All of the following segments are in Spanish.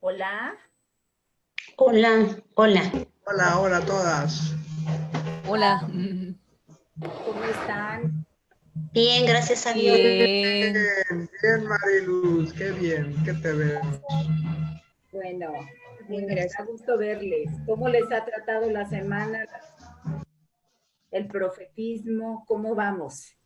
Hola, Hola, hola. Hola, hola a todas. Hola. ¿cómo están? Bien, gracias a Dios. Bien. Bien, bien, Mariluz, qué bien que te vemos. Bueno, Bien, me gracias. da gusto verles. ¿Cómo les ha tratado la semana, el profetismo? ¿Cómo vamos?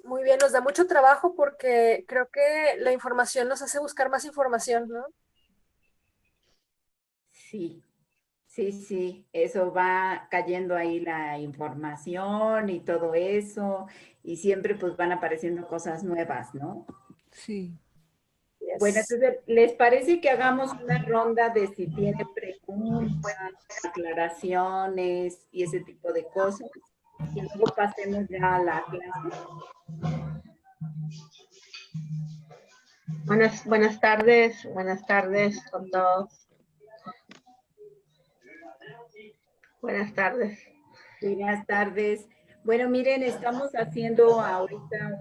Muy bien, nos da mucho trabajo porque creo que la información nos hace buscar más información, ¿no? Sí, sí, eso va cayendo ahí la información y todo eso, y siempre pues van apareciendo cosas nuevas, ¿no? Sí. Bueno, Yes. entonces, ¿les parece que hagamos una ronda de si tienen preguntas, aclaraciones y ese tipo de cosas? Y luego pasemos ya a la clase. Buenas tardes con todos. Buenas tardes. Buenas tardes. Bueno, miren, estamos haciendo ahorita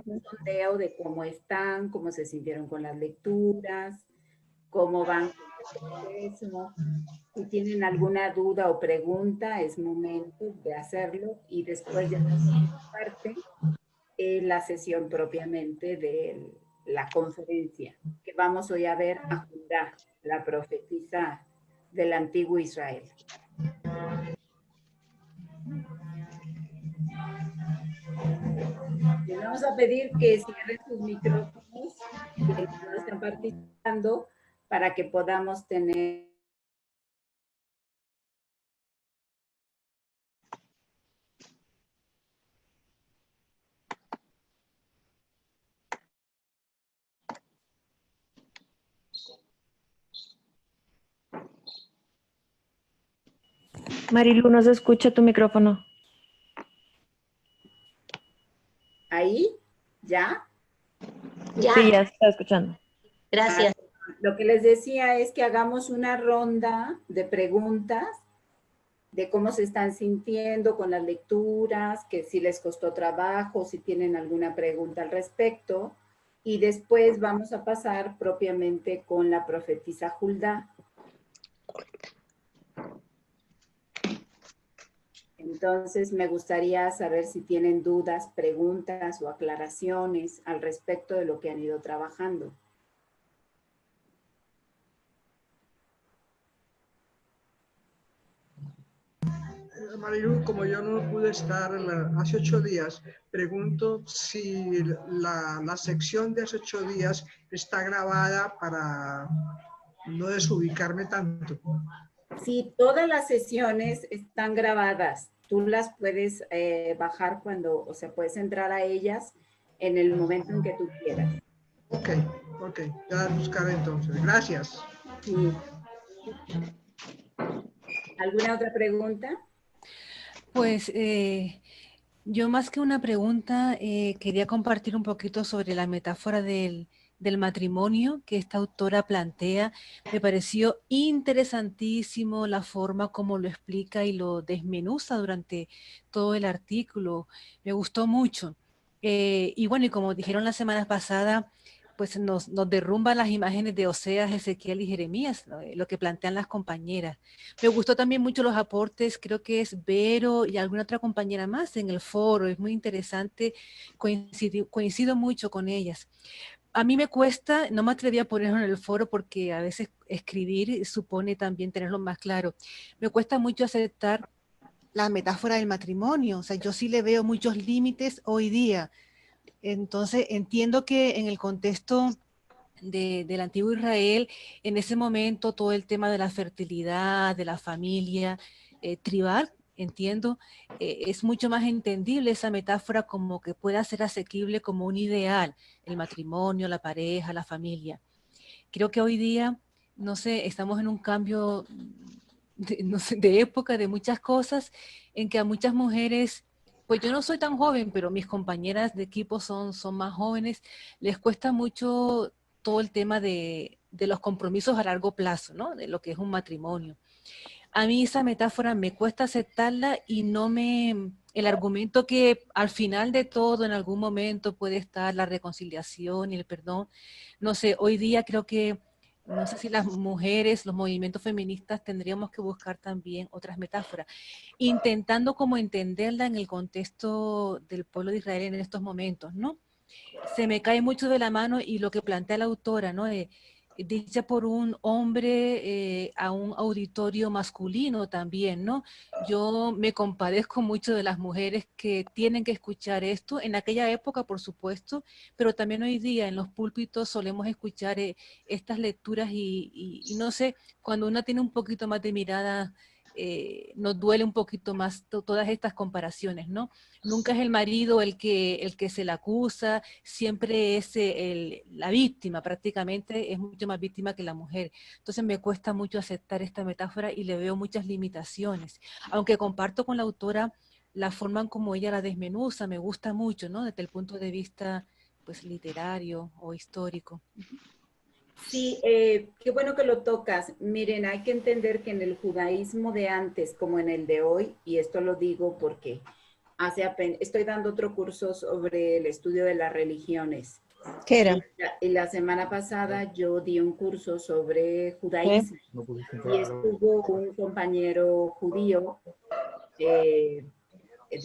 un sondeo de cómo están, cómo se sintieron con las lecturas, cómo van con el proceso. Si tienen alguna duda o pregunta, es momento de hacerlo y después ya la segunda parte, la sesión propiamente de la conferencia, que vamos hoy a ver a Judá, la profetisa del antiguo Israel. Les vamos a pedir que cierren sus micrófonos, quienes no están participando, para que podamos tener. Marilu, no se escucha tu micrófono. Ahí, ¿ya? Ya, Sí, ya se está escuchando. gracias. Lo que les decía es que hagamos una ronda de preguntas de cómo se están sintiendo con las lecturas, que si les costó trabajo, si tienen alguna pregunta al respecto, y después vamos a pasar propiamente con la profetisa Hulda. Entonces, me gustaría saber si tienen dudas, preguntas o aclaraciones al respecto de lo que han ido trabajando. Mariluz, como yo no pude estar hace 8 días, pregunto si la sección de hace 8 días está grabada para no desubicarme tanto. Sí, todas las sesiones están grabadas. Tú las puedes bajar cuando, o sea, puedes entrar a ellas en el momento en que tú quieras. Ok, ya buscaré entonces. Gracias. Sí. ¿Alguna otra pregunta? Pues yo más que una pregunta quería compartir un poquito sobre la metáfora del matrimonio que esta autora plantea. Me pareció interesantísimo la forma como lo explica y lo desmenuza durante todo el artículo. Me gustó mucho. Y bueno, y como dijeron la semana pasada, pues nos derrumban las imágenes de Oseas, Ezequiel y Jeremías, ¿no? Lo que plantean las compañeras. Me gustó también mucho los aportes, creo que es Vero y alguna otra compañera más en el foro, es muy interesante, coincido mucho con ellas. A mí me cuesta, no me atreví a ponerlo en el foro porque a veces escribir supone también tenerlo más claro. Me cuesta mucho aceptar la metáfora del matrimonio, o sea, yo sí le veo muchos límites hoy día. Entonces, entiendo que en el contexto del antiguo Israel, en ese momento todo el tema de la fertilidad, de la familia tribal, entiendo, es mucho más entendible esa metáfora como que pueda ser asequible como un ideal, el matrimonio, la pareja, la familia. Creo que hoy día, no sé, estamos en un cambio no sé, de época, de muchas cosas, en que a muchas mujeres, pues yo no soy tan joven, pero mis compañeras de equipo son más jóvenes, les cuesta mucho todo el tema de los compromisos a largo plazo, ¿no? De lo que es un matrimonio. A mí esa metáfora me cuesta aceptarla y no me, el argumento que al final de todo, en algún momento puede estar la reconciliación y el perdón. No sé, hoy día creo que, no sé si las mujeres, los movimientos feministas tendríamos que buscar también otras metáforas, intentando como entenderla en el contexto del pueblo de Israel en estos momentos, ¿no? Se me cae mucho de la mano y lo que plantea la autora, ¿no? Dicha por un hombre a un auditorio masculino también, ¿no? Yo me compadezco mucho de las mujeres que tienen que escuchar esto, en aquella época, por supuesto, pero también hoy día en los púlpitos solemos escuchar estas lecturas y no sé, cuando uno tiene un poquito más de mirada, nos duele un poquito más todas estas comparaciones, ¿no? Nunca es el marido el que se la acusa, siempre es la víctima, prácticamente es mucho más víctima que la mujer. Entonces me cuesta mucho aceptar esta metáfora y le veo muchas limitaciones. Aunque comparto con la autora la forma en como ella la desmenuza, me gusta mucho, ¿no? Desde el punto de vista pues literario o histórico. Sí, qué bueno que lo tocas. Miren, hay que entender que en el judaísmo de antes como en el de hoy, y esto lo digo porque estoy dando otro curso sobre el estudio de las religiones. ¿Qué era? Y la semana pasada yo di un curso sobre judaísmo y estuvo un compañero judío de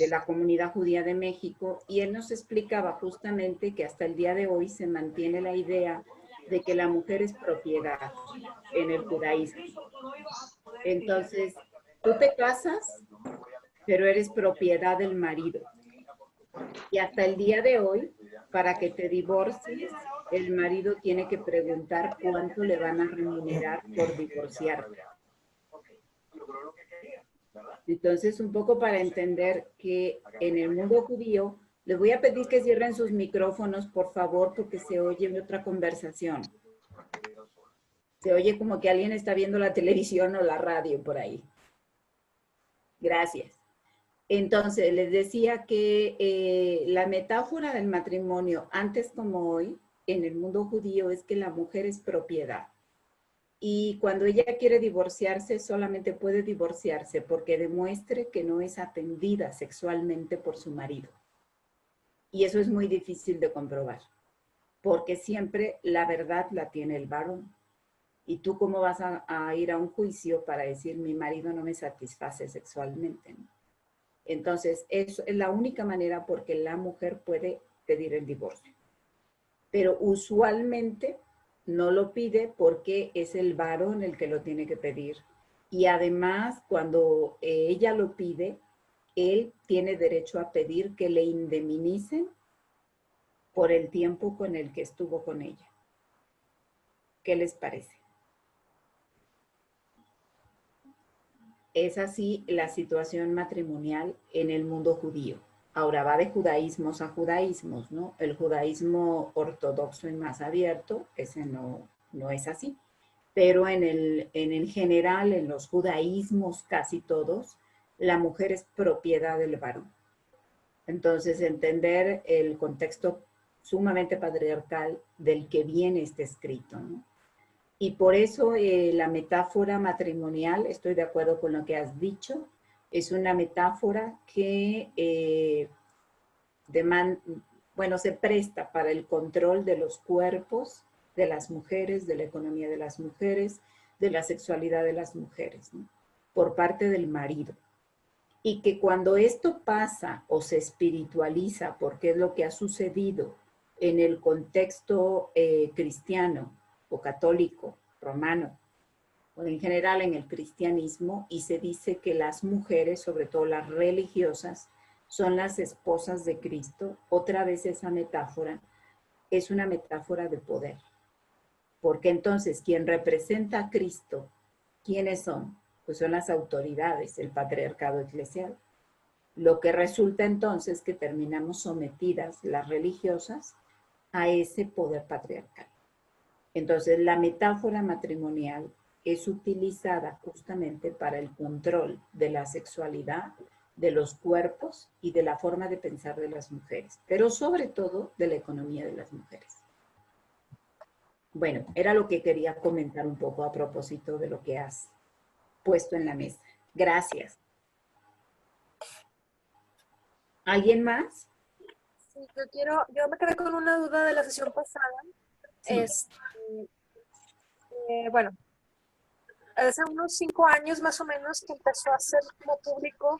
la comunidad judía de México y él nos explicaba justamente que hasta el día de hoy se mantiene la idea de que la mujer es propiedad en el judaísmo. Entonces, tú te casas, pero eres propiedad del marido. Y hasta el día de hoy, para que te divorcies, el marido tiene que preguntar cuánto le van a remunerar por divorciarte. Entonces, un poco para entender que en el mundo judío, les voy a pedir que cierren sus micrófonos, por favor, porque se oye otra conversación. Se oye como que alguien está viendo la televisión o la radio por ahí. Gracias. Entonces, les decía que la metáfora del matrimonio, antes como hoy, en el mundo judío, es que la mujer es propiedad. Y cuando ella quiere divorciarse, solamente puede divorciarse porque demuestre que no es atendida sexualmente por su marido. Y eso es muy difícil de comprobar, porque siempre la verdad la tiene el varón. ¿Y tú cómo vas a ir a un juicio para decir mi marido no me satisface sexualmente, ¿no? Entonces, eso es la única manera porque la mujer puede pedir el divorcio. Pero usualmente no lo pide porque es el varón el que lo tiene que pedir. Y además, cuando ella lo pide, él tiene derecho a pedir que le indemnicen por el tiempo con el que estuvo con ella. ¿Qué les parece? Es así la situación matrimonial en el mundo judío. Ahora va de judaísmos a judaísmos, ¿no? El judaísmo ortodoxo y más abierto, ese no es así. Pero en el general, en los judaísmos casi todos, la mujer es propiedad del varón. Entonces, entender el contexto sumamente patriarcal del que viene este escrito, ¿no? Y por eso la metáfora matrimonial, estoy de acuerdo con lo que has dicho, es una metáfora que se presta para el control de los cuerpos de las mujeres, de la economía de las mujeres, de la sexualidad de las mujeres, ¿no? Por parte del marido. Y que cuando esto pasa o se espiritualiza, porque es lo que ha sucedido en el contexto cristiano, o católico, romano, o en general en el cristianismo, y se dice que las mujeres, sobre todo las religiosas, son las esposas de Cristo. Otra vez esa metáfora es una metáfora de poder. Porque entonces quien representa a Cristo, ¿quiénes son? Pues son las autoridades, el patriarcado eclesial. Lo que resulta entonces que terminamos sometidas las religiosas a ese poder patriarcal. Entonces, la metáfora matrimonial es utilizada justamente para el control de la sexualidad, de los cuerpos y de la forma de pensar de las mujeres, pero sobre todo de la economía de las mujeres. Bueno, era lo que quería comentar un poco a propósito de lo que has puesto en la mesa. Gracias. ¿Alguien más? Sí, yo me quedé con una duda de la sesión pasada. Sí. Bueno, hace unos 5 años más o menos que empezó a hacer como público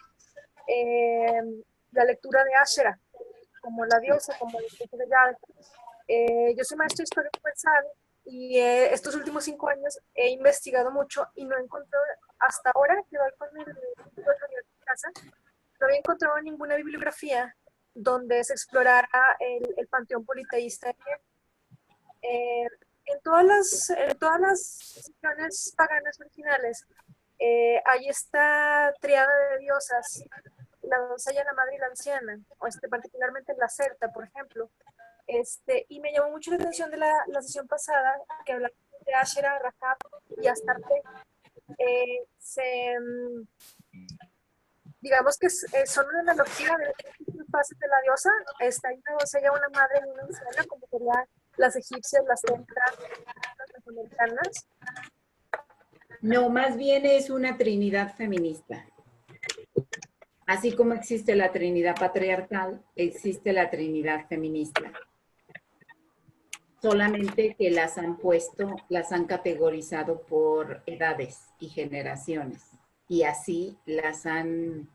la lectura de Asherah, como la diosa, como el espíritu de Yahweh. Yo soy maestra de historia universal y estos últimos 5 años he investigado mucho y no he encontrado, hasta ahora que doy con el libro de casa, no había encontrado ninguna bibliografía donde se explorara el panteón politeísta. Eh, en todas las religiones paganas originales hay esta triada de diosas, la doncella, la madre y la anciana, o particularmente en la celta, por ejemplo. Y me llamó mucho la atención de la sesión pasada, que hablaba de Asherah, Rahab y Astarte. Digamos que son una analogía de las fases de la diosa. Está ahí una doncella, una madre y una anciana, como serían las egipcias, las celtas, las americanas. No, más bien es una trinidad feminista. Así como existe la trinidad patriarcal, existe la trinidad feminista. Solamente que las han puesto, las han categorizado por edades y generaciones. Y así las han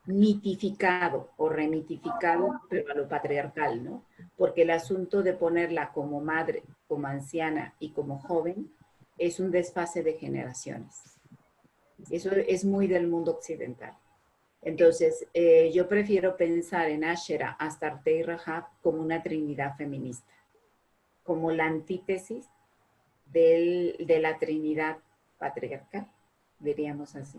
mitificado o remitificado, pero a lo patriarcal, ¿no? Porque el asunto de ponerla como madre, como anciana y como joven es un desfase de generaciones. Eso es muy del mundo occidental. Entonces, yo prefiero pensar en Asherah, Astarte y Rahab como una trinidad feminista, como la antítesis de la trinidad patriarcal, diríamos así.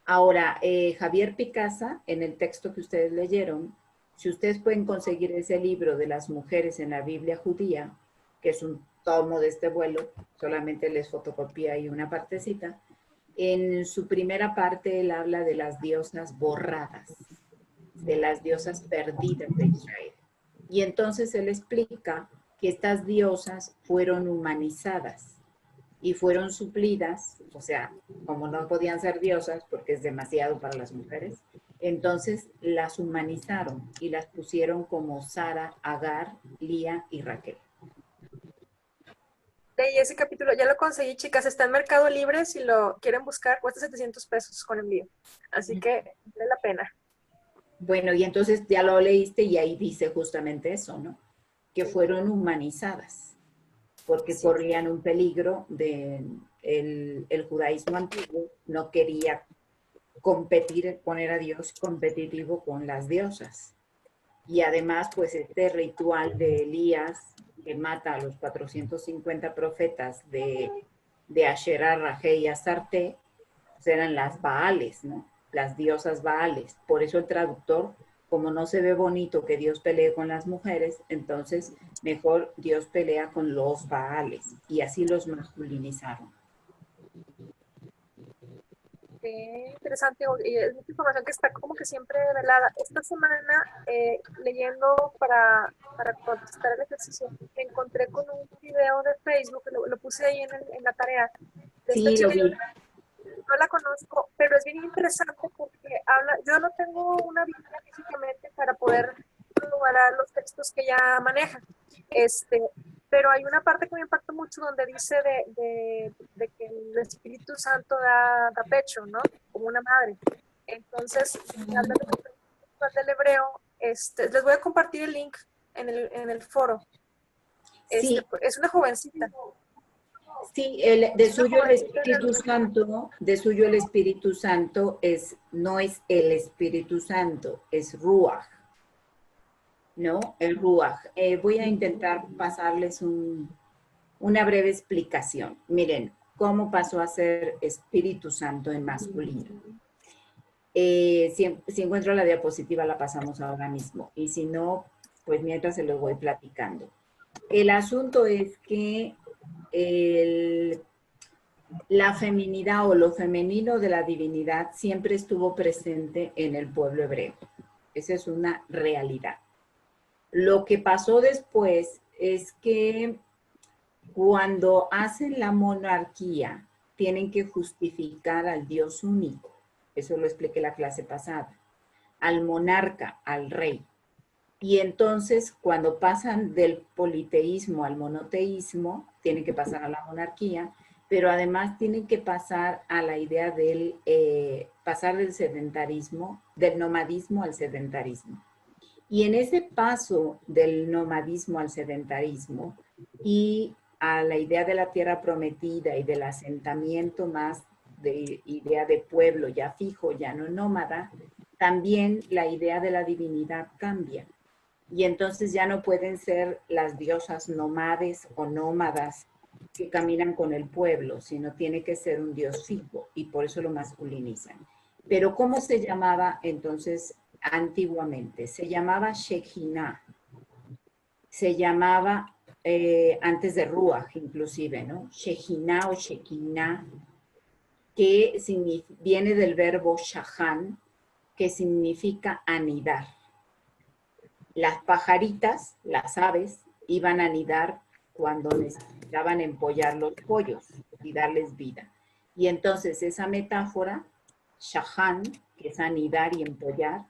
Ahora, Javier Picasa, en el texto que ustedes leyeron, si ustedes pueden conseguir ese libro de las mujeres en la Biblia judía, que es un tomo de este vuelo, solamente les fotocopié ahí una partecita, en su primera parte él habla de las diosas borradas, de las diosas perdidas de Israel. Y entonces él explica que estas diosas fueron humanizadas y fueron suplidas, o sea, como no podían ser diosas porque es demasiado para las mujeres, entonces las humanizaron y las pusieron como Sara, Agar, Lía y Raquel. Leí ese capítulo, ya lo conseguí, chicas, está en Mercado Libre, si lo quieren buscar, cuesta 700 pesos con envío, así que vale la pena. Bueno, y entonces ya lo leíste y ahí dice justamente eso, ¿no? Que fueron humanizadas, porque sí, corrían un peligro de el judaísmo antiguo, no quería competir, poner a Dios competitivo con las diosas. Y además, pues este ritual de Elías, que mata a los 450 profetas de Asherah, Rajé y Astarte, pues eran las Baales, ¿no? Las diosas Baales. Por eso el traductor, como no se ve bonito que Dios pelee con las mujeres, entonces mejor Dios pelea con los Baales. Y así los masculinizaron. Qué interesante, y es mucha información que está como que siempre velada. Esta semana, leyendo para contestar el ejercicio, me encontré con un video de Facebook, lo puse ahí en la tarea, de esta Sí, chica. lo vi. No la conozco, pero es bien interesante porque habla, yo no tengo una Biblia físicamente para poder probar los textos que ella maneja, pero hay una parte que me impactó mucho donde dice de que el Espíritu Santo da pecho, ¿no? Como una madre. Entonces, habla del hebreo, les voy a compartir el link en el foro. Sí. Es una jovencita. Sí, de suyo el Espíritu Santo no es el Espíritu Santo, es Ruach, ¿no? El Ruach. Voy a intentar pasarles una breve explicación. Miren, ¿cómo pasó a ser Espíritu Santo en masculino? Si encuentro la diapositiva la pasamos ahora mismo, y si no, pues mientras se los voy platicando. El asunto es que la feminidad o lo femenino de la divinidad siempre estuvo presente en el pueblo hebreo. Esa es una realidad. Lo que pasó después es que cuando hacen la monarquía, tienen que justificar al Dios único. Eso lo expliqué la clase pasada. al monarca, al rey. Y entonces, cuando pasan del politeísmo al monoteísmo, tienen que pasar a la monarquía, pero además tienen que pasar a la idea del pasar del sedentarismo, del nomadismo al sedentarismo. Y en ese paso del nomadismo al sedentarismo y a la idea de la tierra prometida y del asentamiento más de idea de pueblo ya fijo, ya no nómada, también la idea de la divinidad cambia. Y entonces ya no pueden ser las diosas nómades o nómadas que caminan con el pueblo, sino tiene que ser un dios fijo y por eso lo masculinizan. Pero ¿cómo se llamaba entonces antiguamente? Se llamaba Shekhinah, se llamaba antes de Ruach inclusive, ¿no? Shekhinah o Shekinah, que viene del verbo shahan, que significa anidar. Las pajaritas, las aves, iban a anidar cuando necesitaban empollar los pollos y darles vida. Y entonces esa metáfora, shahan, que es anidar y empollar,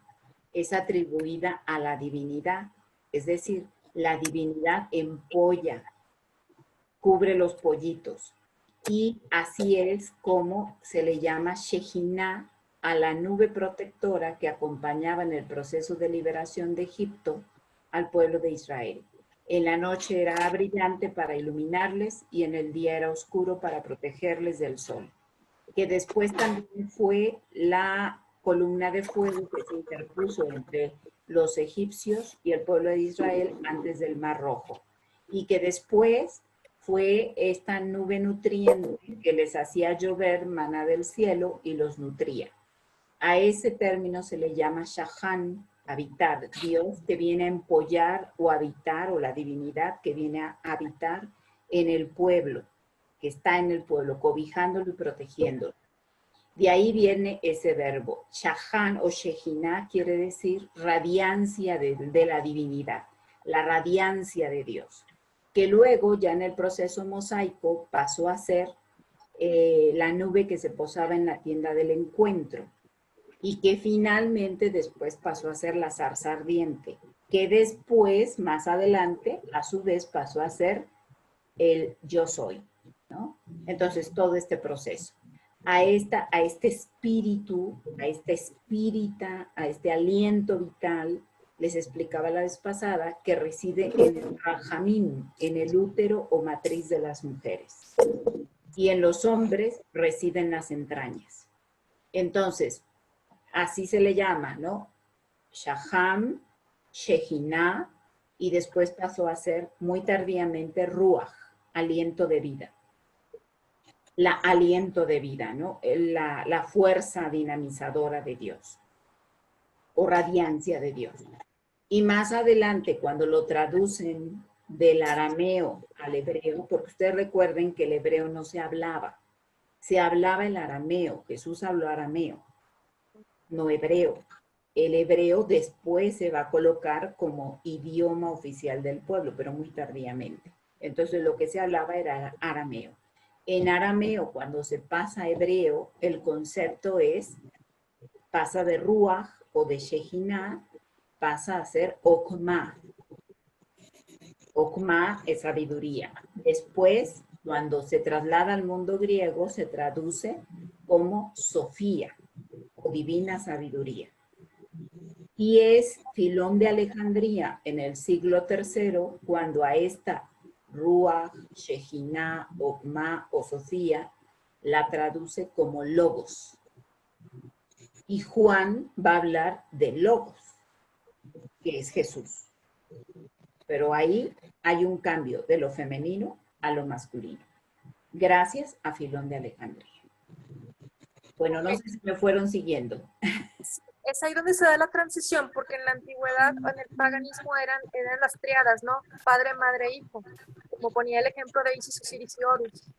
es atribuida a la divinidad. Es decir, la divinidad empolla, cubre los pollitos. Y así es como se le llama Shekhinah a la nube protectora que acompañaba en el proceso de liberación de Egipto al pueblo de Israel. En la noche era brillante para iluminarles y en el día era oscuro para protegerles del sol. Que después también fue la columna de fuego que se interpuso entre los egipcios y el pueblo de Israel antes del Mar Rojo. Y que después fue esta nube nutriente que les hacía llover maná del cielo y los nutría. A ese término se le llama Shahan, habitar, Dios que viene a empollar o habitar, o la divinidad que viene a habitar en el pueblo, que está en el pueblo, cobijándolo y protegiéndolo. De ahí viene ese verbo. Shahan o Shekhinah quiere decir radiancia de la divinidad, la radiancia de Dios, que luego ya en el proceso mosaico pasó a ser la nube que se posaba en la tienda del encuentro y que finalmente después pasó a ser la zarza ardiente, que después, más adelante, a su vez pasó a ser el yo soy, ¿no? Entonces, todo este proceso. A este espíritu, a esta espírita, a este aliento vital, les explicaba la vez pasada, que reside en el rajamín, en el útero o matriz de las mujeres. Y en los hombres residen las entrañas. Entonces, así se le llama, ¿no? Shaham, Shekhinah, y después pasó a ser muy tardíamente Ruach, aliento de vida. Aliento de vida, ¿no? La fuerza dinamizadora de Dios, o radiancia de Dios. Y más adelante, cuando lo traducen del arameo al hebreo, porque ustedes recuerden que el hebreo no se hablaba el arameo, Jesús habló arameo, no hebreo. El hebreo después se va a colocar como idioma oficial del pueblo, pero muy tardíamente. Entonces lo que se hablaba era arameo. En arameo, cuando se pasa a hebreo, el concepto pasa de ruach o de Shekhinah, pasa a ser okma. Okma es sabiduría. Después, cuando se traslada al mundo griego, se traduce como Sofía o divina sabiduría. Y es Filón de Alejandría en el siglo III cuando a esta Ruach, Shekhinah, Okma o Sofía la traduce como Logos. Y Juan va a hablar de Logos, que es Jesús. Pero ahí hay un cambio de lo femenino a lo masculino. Gracias a Filón de Alejandría. Bueno, no sé si me fueron siguiendo. Es ahí donde se da la transición, porque en la antigüedad, en el paganismo eran las tríadas, ¿no? Padre, madre, hijo. Como ponía el ejemplo de Isis, Osiris y Horus.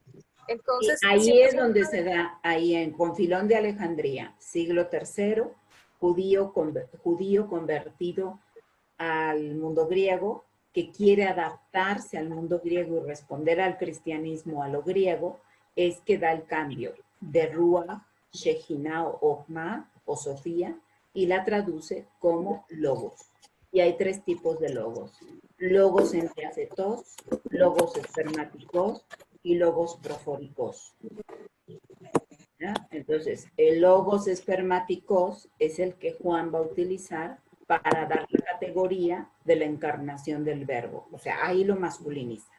Entonces, ahí es donde se da, con Filón de Alejandría, siglo III, judío convertido al mundo griego, que quiere adaptarse al mundo griego y responder al cristianismo, a lo griego, es que da el cambio de Ruach, Shekhinah o Okma o Sofía, y la traduce como logos. Y hay 3 tipos de logos. Logos entiacetos, logos espermáticos y logos profóricos. ¿Ya? Entonces, el logos espermáticos es el que Juan va a utilizar para dar la categoría de la encarnación del verbo. O sea, ahí lo masculiniza.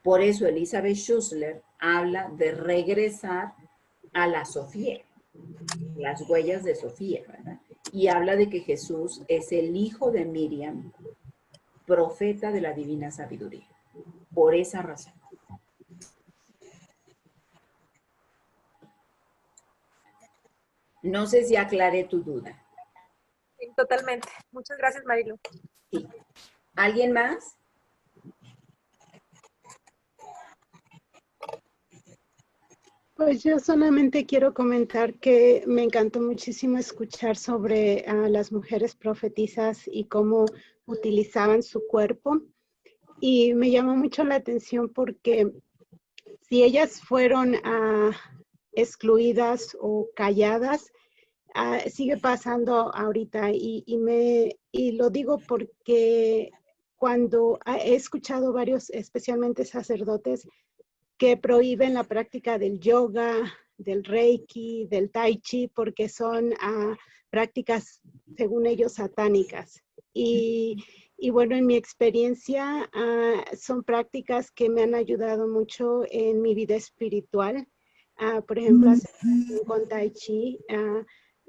Por eso Elizabeth Schussler habla de regresar a la Sofía, las huellas de Sofía, ¿verdad? Y habla de que Jesús es el hijo de Miriam, profeta de la divina sabiduría. Por esa razón. No sé si aclaré tu duda. Sí, totalmente. Muchas gracias, Marilu. Sí. ¿Alguien más? Pues yo solamente quiero comentar que me encantó muchísimo escuchar sobre las mujeres profetisas y cómo utilizaban su cuerpo. Y me llamó mucho la atención porque si ellas fueron excluidas o calladas, sigue pasando ahorita. Y lo digo porque cuando he escuchado varios, especialmente sacerdotes, que prohíben la práctica del yoga, del reiki, del tai chi, porque son prácticas, según ellos, satánicas. Y bueno, en mi experiencia, son prácticas que me han ayudado mucho en mi vida espiritual. Por ejemplo, hacer con tai chi,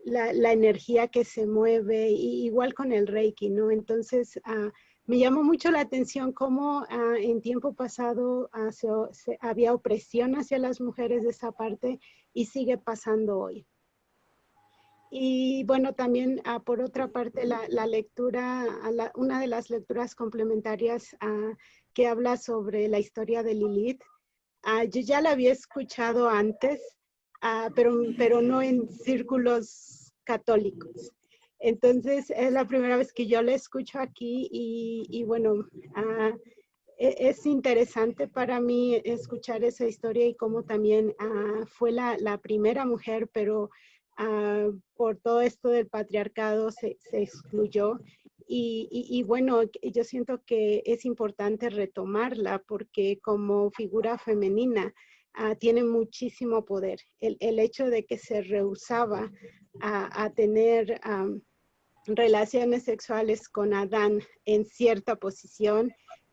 la energía que se mueve, y igual con el reiki, ¿no? Entonces, me llamó mucho la atención cómo en tiempo pasado había opresión hacia las mujeres de esa parte y sigue pasando hoy. Y bueno, también por otra parte la lectura, una de las lecturas complementarias que habla sobre la historia de Lilith, yo ya la había escuchado antes, pero no en círculos católicos. Entonces, es la primera vez que yo la escucho aquí y bueno, es interesante para mí escuchar esa historia y cómo también fue la primera mujer, pero por todo esto del patriarcado se excluyó. Y bueno, yo siento que es importante retomarla porque como figura femenina tiene muchísimo poder. El hecho de que se rehusaba a tener relaciones sexuales con Adán en cierta posición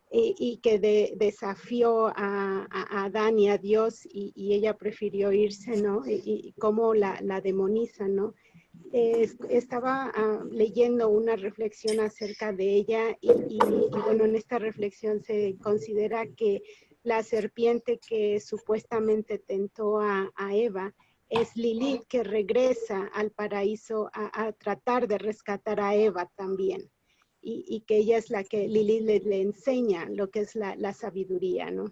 y que desafió a Adán y a Dios y ella prefirió irse, ¿no? Y cómo la demoniza, ¿no? Estaba leyendo una reflexión acerca de ella y bueno, en esta reflexión se considera que la serpiente que supuestamente tentó a Eva es Lilith, que regresa al paraíso a tratar de rescatar a Eva también. Y que ella es la que Lilith le enseña lo que es la sabiduría, ¿no?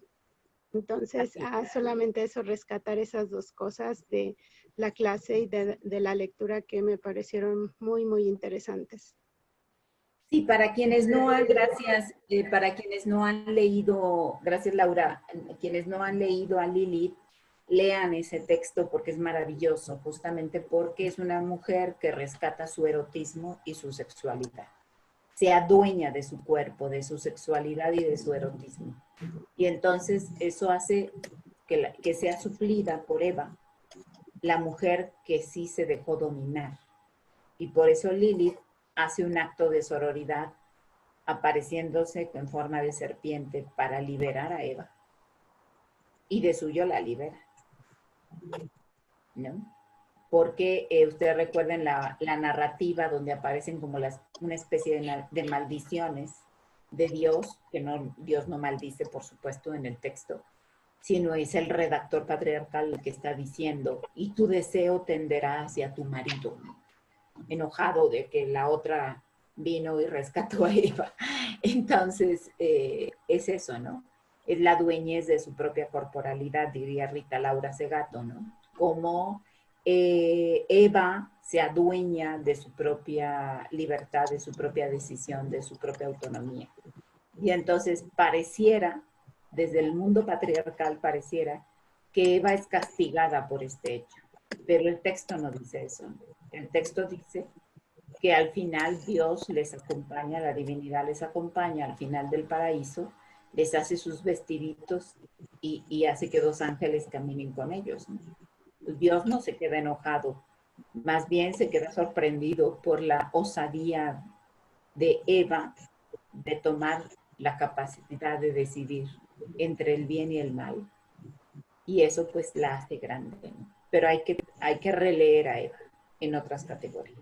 Entonces, solamente eso, rescatar esas dos cosas de la clase y de la lectura que me parecieron muy, muy interesantes. Sí, para quienes no han, gracias, para quienes no han leído, gracias Laura, quienes no han leído a Lilith, lean ese texto porque es maravilloso, justamente porque es una mujer que rescata su erotismo y su sexualidad. Se adueña de su cuerpo, de su sexualidad y de su erotismo. Y entonces eso hace que sea suplida por Eva, la mujer que sí se dejó dominar. Y por eso Lilith hace un acto de sororidad apareciéndose en forma de serpiente para liberar a Eva. Y de suyo la libera, ¿no? Porque ustedes recuerden la narrativa donde aparecen como una especie de maldiciones de Dios, que Dios no maldice, por supuesto, en el texto, sino es el redactor patriarcal el que está diciendo, y tu deseo tenderá hacia tu marido, enojado de que la otra vino y rescató a Eva. Entonces, es eso, ¿no? Es la dueñez de su propia corporalidad, diría Rita Laura Segato, ¿no? Como Eva se adueña de su propia libertad, de su propia decisión, de su propia autonomía. Y entonces pareciera, desde el mundo patriarcal pareciera, que Eva es castigada por este hecho. Pero el texto no dice eso. El texto dice que al final Dios les acompaña, la divinidad les acompaña al final del paraíso, les hace sus vestiditos y hace que dos ángeles caminen con ellos, ¿no? Dios no se queda enojado, más bien se queda sorprendido por la osadía de Eva de tomar la capacidad de decidir entre el bien y el mal. Y eso pues la hace grande, ¿no? Pero hay que releer a Eva en otras categorías.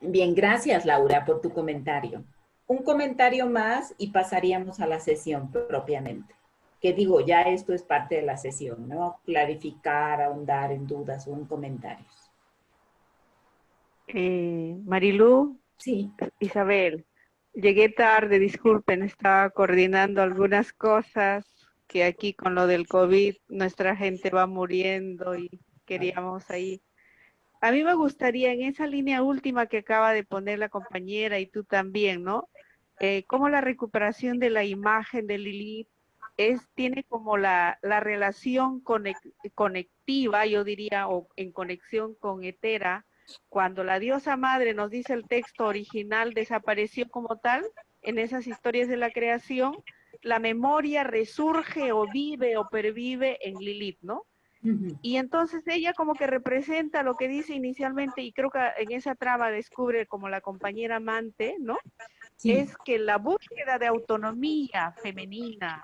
Bien, gracias Laura por tu comentario. Un comentario más y pasaríamos a la sesión propiamente. Que digo, ya esto es parte de la sesión, ¿no? Clarificar, ahondar en dudas o en comentarios. Marilú, Sí. Isabel, llegué tarde, disculpen, estaba coordinando algunas cosas que aquí con lo del COVID nuestra gente va muriendo y queríamos ahí. A mí me gustaría en esa línea última que acaba de poner la compañera y tú también, ¿no? Cómo la recuperación de la imagen de Lilith tiene como la relación conectiva, yo diría, o en conexión con Hetera, cuando la diosa madre, nos dice el texto original, desapareció como tal en esas historias de la creación, la memoria resurge o vive o pervive en Lilith, ¿no? Y entonces ella como que representa lo que dice inicialmente, y creo que en esa trama descubre como la compañera amante, ¿no? Sí. Es que la búsqueda de autonomía femenina,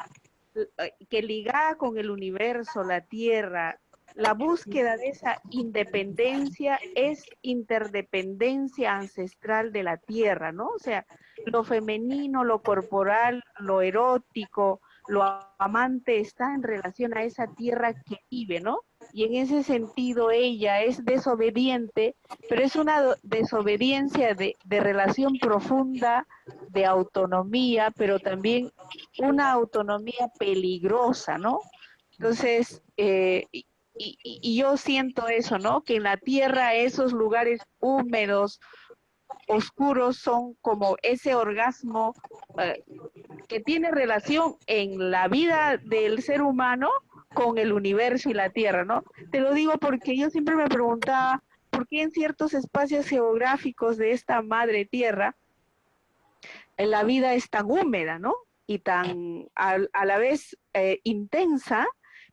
que ligada con el universo, la tierra, la búsqueda de esa independencia es interdependencia ancestral de la tierra, ¿no? O sea, lo femenino, lo corporal, lo erótico, lo amante está en relación a esa tierra que vive, ¿no? Y en ese sentido ella es desobediente, pero es una desobediencia de relación profunda, de autonomía, pero también una autonomía peligrosa, ¿no? Entonces, y yo siento eso, ¿no? Que en la tierra esos lugares húmedos, oscuros, son como ese orgasmo que tiene relación en la vida del ser humano con el universo y la tierra, ¿no? Te lo digo porque yo siempre me preguntaba por qué en ciertos espacios geográficos de esta madre tierra la vida es tan húmeda, ¿no? Y tan a la vez intensa,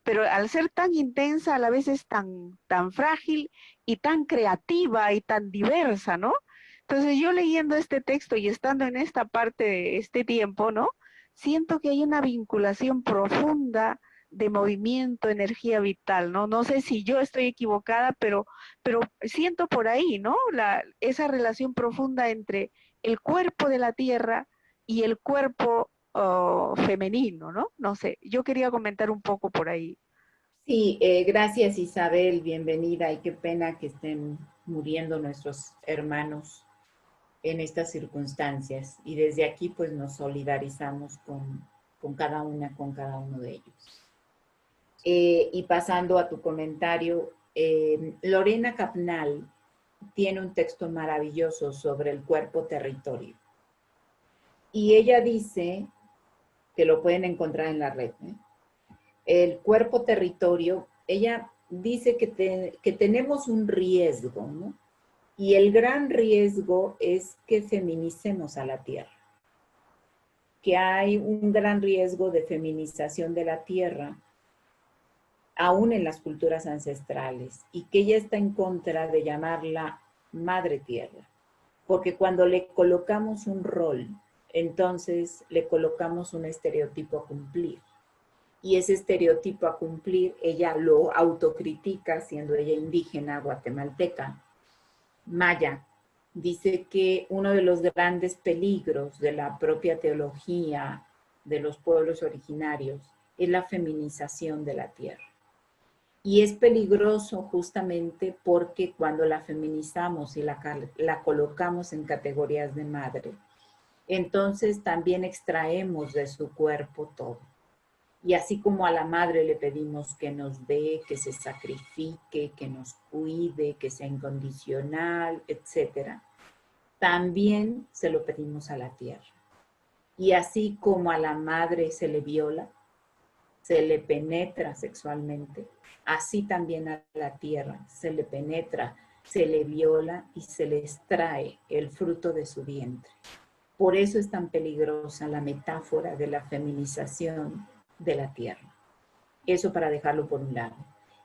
pero al ser tan intensa a la vez es tan frágil y tan creativa y tan diversa, ¿no? Entonces yo leyendo este texto y estando en esta parte de este tiempo, ¿no? Siento que hay una vinculación profunda de movimiento, energía vital, ¿no? No sé si yo estoy equivocada, pero siento por ahí, ¿no? Esa relación profunda entre el cuerpo de la tierra y el cuerpo femenino, ¿no? No sé, yo quería comentar un poco por ahí. Sí, gracias Isabel, bienvenida y qué pena que estén muriendo nuestros hermanos en estas circunstancias y desde aquí pues nos solidarizamos con cada uno de ellos. Y pasando a tu comentario, Lorena Capnal tiene un texto maravilloso sobre el cuerpo territorio. Y ella dice, que lo pueden encontrar en la red, el cuerpo territorio, ella dice que tenemos un riesgo, ¿no? Y el gran riesgo es que feminicemos a la tierra. Que hay un gran riesgo de feminización de la tierra, aún en las culturas ancestrales, y que ella está en contra de llamarla madre tierra, porque cuando le colocamos un rol, entonces le colocamos un estereotipo a cumplir. Y ese estereotipo a cumplir, ella lo autocritica, siendo ella indígena, guatemalteca, maya. Dice que uno de los grandes peligros de la propia teología de los pueblos originarios es la feminización de la tierra. Y es peligroso justamente porque cuando la feminizamos y la colocamos en categorías de madre, entonces también extraemos de su cuerpo todo. Y así como a la madre le pedimos que nos dé, que se sacrifique, que nos cuide, que sea incondicional, etc., también se lo pedimos a la tierra. Y así como a la madre se le viola, se le penetra sexualmente, así también a la tierra se le penetra se le viola y se le extrae el fruto de su vientre. Por eso es tan peligrosa la metáfora de la feminización de la tierra. Eso para dejarlo por un lado.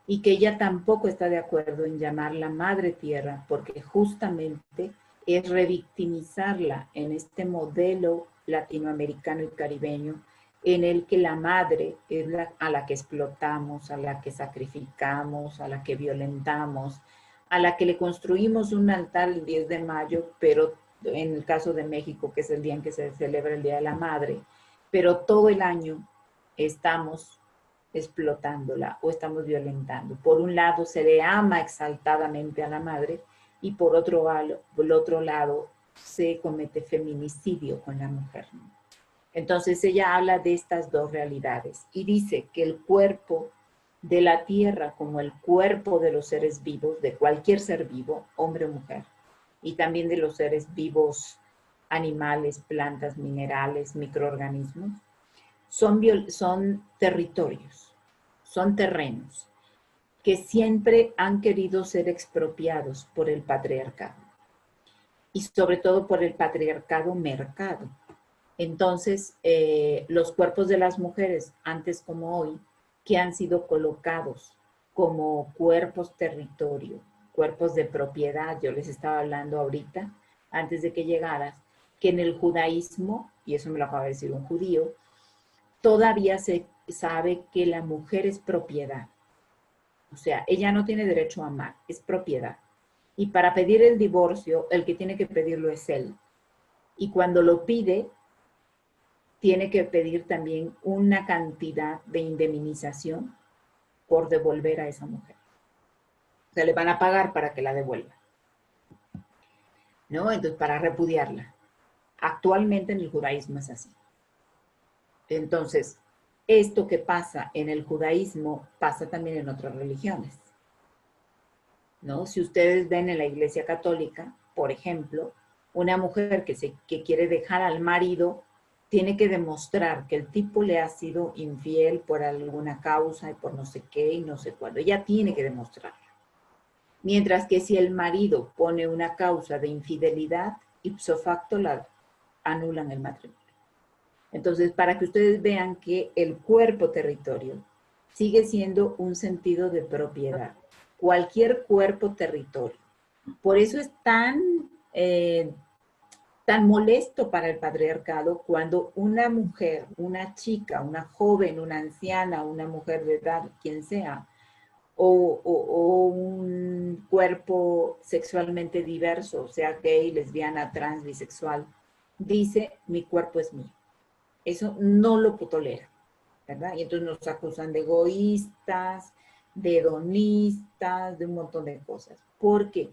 Y que ella tampoco está de acuerdo en llamarla madre tierra, porque justamente es revictimizarla en este modelo latinoamericano y caribeño en el que la madre es a la que explotamos, a la que sacrificamos, a la que violentamos, a la que le construimos un altar el 10 de mayo, pero en el caso de México, que es el día en que se celebra el Día de la Madre, pero todo el año estamos explotándola o estamos violentando. Por un lado, se le ama exaltadamente a la madre y por el otro lado se comete feminicidio con la mujer, ¿no? Entonces ella habla de estas dos realidades y dice que el cuerpo de la tierra como el cuerpo de los seres vivos, de cualquier ser vivo, hombre o mujer, y también de los seres vivos, animales, plantas, minerales, microorganismos, son territorios, son terrenos que siempre han querido ser expropiados por el patriarcado y sobre todo por el patriarcado mercado. Entonces, los cuerpos de las mujeres, antes como hoy, que han sido colocados como cuerpos territorio, cuerpos de propiedad, yo les estaba hablando ahorita, antes de que llegaras, que en el judaísmo, y eso me lo acaba de decir un judío, todavía se sabe que la mujer es propiedad. O sea, ella no tiene derecho a amar, es propiedad. Y para pedir el divorcio, el que tiene que pedirlo es él. Y cuando lo pide, tiene que pedir también una cantidad de indemnización por devolver a esa mujer. O sea, le van a pagar para que la devuelva, ¿no? Entonces, para repudiarla. Actualmente en el judaísmo es así. Entonces, esto que pasa en el judaísmo pasa también en otras religiones, ¿no? Si ustedes ven en la Iglesia Católica, por ejemplo, una mujer que quiere dejar al marido tiene que demostrar que el tipo le ha sido infiel por alguna causa y por no sé qué y no sé cuándo. Ella tiene que demostrarlo. Mientras que si el marido pone una causa de infidelidad, ipso facto la anulan el matrimonio. Entonces, para que ustedes vean que el cuerpo territorio sigue siendo un sentido de propiedad. Cualquier cuerpo territorio. Por eso es tan molesto para el patriarcado cuando una mujer, una chica, una joven, una anciana, una mujer de edad, quien sea, o un cuerpo sexualmente diverso, o sea, gay, lesbiana, trans, bisexual, dice, mi cuerpo es mío. Eso no lo tolera, ¿verdad? Y entonces nos acusan de egoístas, de hedonistas, de un montón de cosas. Porque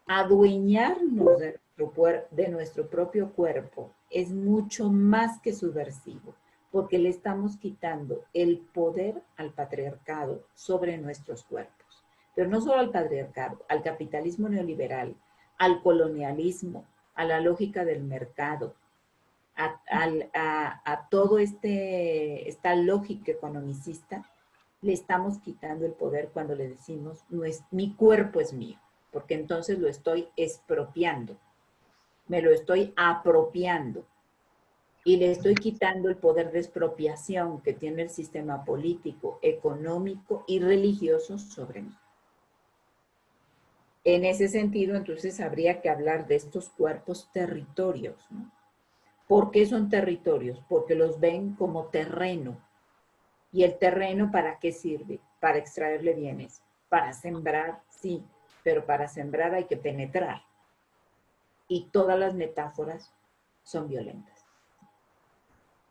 adueñarnos de nuestro propio cuerpo es mucho más que subversivo, porque le estamos quitando el poder al patriarcado sobre nuestros cuerpos. Pero no solo al patriarcado, al capitalismo neoliberal, al colonialismo, a la lógica del mercado, a todo esta lógica economicista, le estamos quitando el poder cuando le decimos, no es, mi cuerpo es mío, porque entonces lo estoy expropiando, me lo estoy apropiando y le estoy quitando el poder de expropiación que tiene el sistema político, económico y religioso sobre mí. En ese sentido, entonces, habría que hablar de estos cuerpos territorios, ¿no? ¿Por qué son territorios? Porque los ven como terreno. ¿Y el terreno para qué sirve? Para extraerle bienes. Para sembrar, sí, pero para sembrar hay que penetrar. Y todas las metáforas son violentas.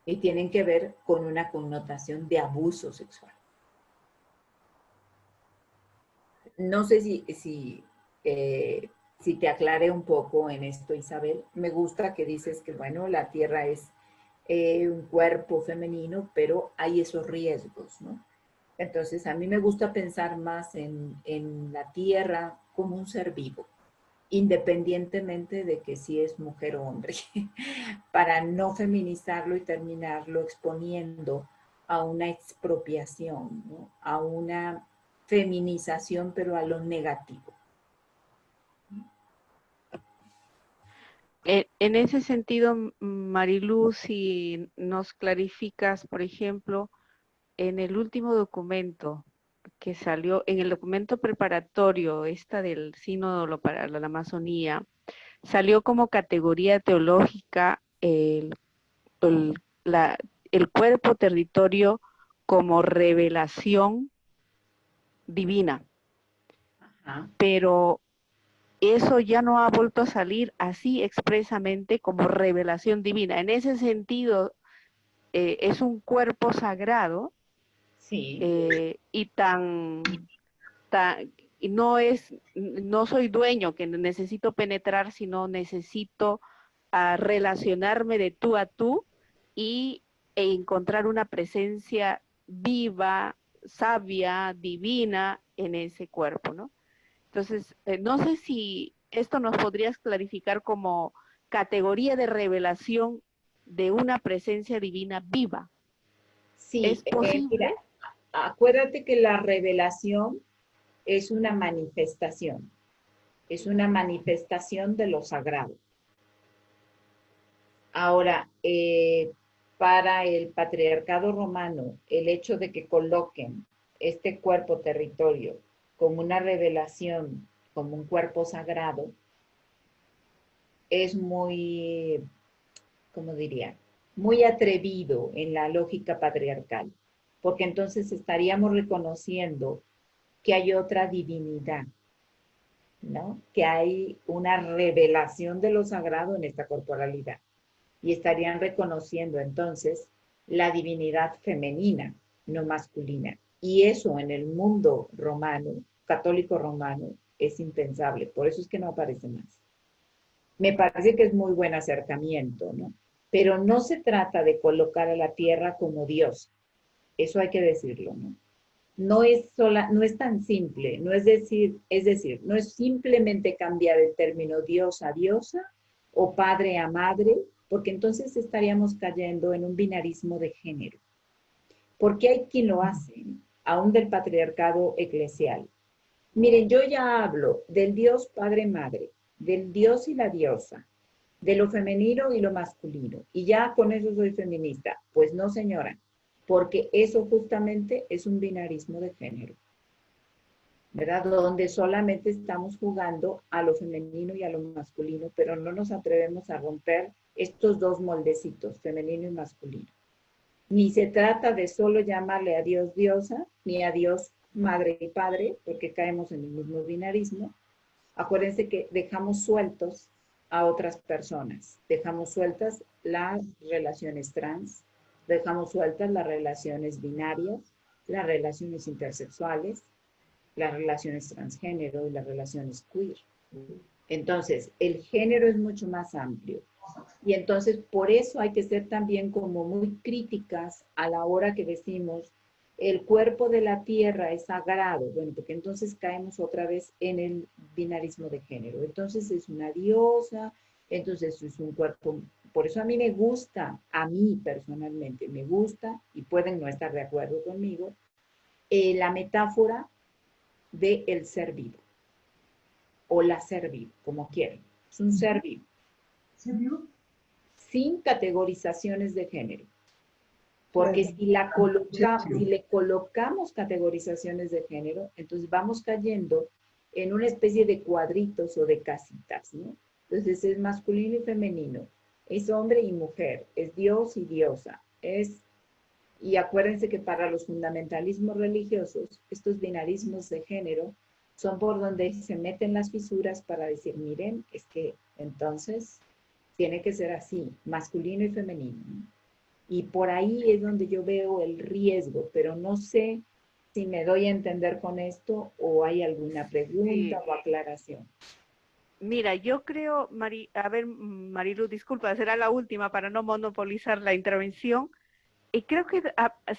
Y tienen que ver con una connotación de abuso sexual. No sé si te aclaré un poco en esto, Isabel. Me gusta que dices que, bueno, la tierra es un cuerpo femenino, pero hay esos riesgos, ¿no? Entonces, a mí me gusta pensar más en la tierra como un ser vivo, independientemente de que si es mujer o hombre, para no feminizarlo y terminarlo exponiendo a una expropiación, ¿no? A una feminización, pero a lo negativo. En ese sentido, Marilú, si nos clarificas, por ejemplo, en el último documento que salió, en el documento preparatorio, esta del Sínodo para la Amazonía, salió como categoría teológica el, el cuerpo territorio como revelación divina. Ajá. Pero eso ya no ha vuelto a salir así expresamente como revelación divina. En ese sentido, es un cuerpo sagrado, Sí. Y y no soy dueño que necesito penetrar, sino necesito relacionarme de tú a tú e encontrar una presencia viva, sabia, divina en ese cuerpo, ¿no? Entonces, no sé si esto nos podrías clarificar como categoría de revelación de una presencia divina viva. Sí, ¿Es posible? mira, acuérdate que la revelación es una manifestación de lo sagrado. Ahora, para el patriarcado romano, el hecho de que coloquen este cuerpo territorio como una revelación, como un cuerpo sagrado, es muy, ¿cómo diría? Muy atrevido en la lógica patriarcal, porque entonces estaríamos reconociendo que hay otra divinidad, ¿no? Que hay una revelación de lo sagrado en esta corporalidad. Y estarían reconociendo entonces la divinidad femenina, no masculina. Y eso en el mundo romano, católico romano, es impensable. Por eso es que no aparece más. Me parece que es muy buen acercamiento, ¿no? Pero no se trata de colocar a la tierra como Dios. Eso hay que decirlo, ¿no? No es tan simple, no es decir, no es simplemente cambiar el término Dios a diosa o padre a madre, porque entonces estaríamos cayendo en un binarismo de género. Porque hay quien lo hace, aún del patriarcado eclesial. Miren, yo ya hablo del Dios padre madre, del Dios y la diosa, de lo femenino y lo masculino, y ya con eso soy feminista. Pues no, señora, porque eso justamente es un binarismo de género, ¿verdad? Donde solamente estamos jugando a lo femenino y a lo masculino, pero no nos atrevemos a romper estos dos moldecitos, femenino y masculino. Ni se trata de solo llamarle a Dios diosa, ni a Dios madre y padre, porque caemos en el mismo binarismo. Acuérdense que dejamos sueltos a otras personas, dejamos sueltas las relaciones trans, dejamos sueltas las relaciones binarias, las relaciones intersexuales, las relaciones transgénero y las relaciones queer. Entonces, el género es mucho más amplio. Y entonces, por eso hay que ser también como muy críticas a la hora que decimos el cuerpo de la tierra es sagrado. Bueno, porque entonces caemos otra vez en el binarismo de género. Entonces es una diosa, entonces es un cuerpo. Por eso a mí me gusta, a mí personalmente me gusta, y pueden no estar de acuerdo conmigo, la metáfora del ser vivo o la ser vivo, como quieran. Es un ser vivo. ¿Ser vivo? Sin categorizaciones de género. Porque si le colocamos categorizaciones de género, entonces vamos cayendo en una especie de cuadritos o de casitas, ¿no? Entonces es masculino y femenino, es hombre y mujer, es Dios y diosa, y acuérdense que para los fundamentalismos religiosos, estos binarismos de género son por donde se meten las fisuras para decir, miren, es que entonces tiene que ser así, masculino y femenino, ¿no? Y por ahí es donde yo veo el riesgo, pero no sé si me doy a entender con esto o hay alguna pregunta o aclaración. Mira, yo creo, Marilu, disculpa, será la última para no monopolizar la intervención. Y creo que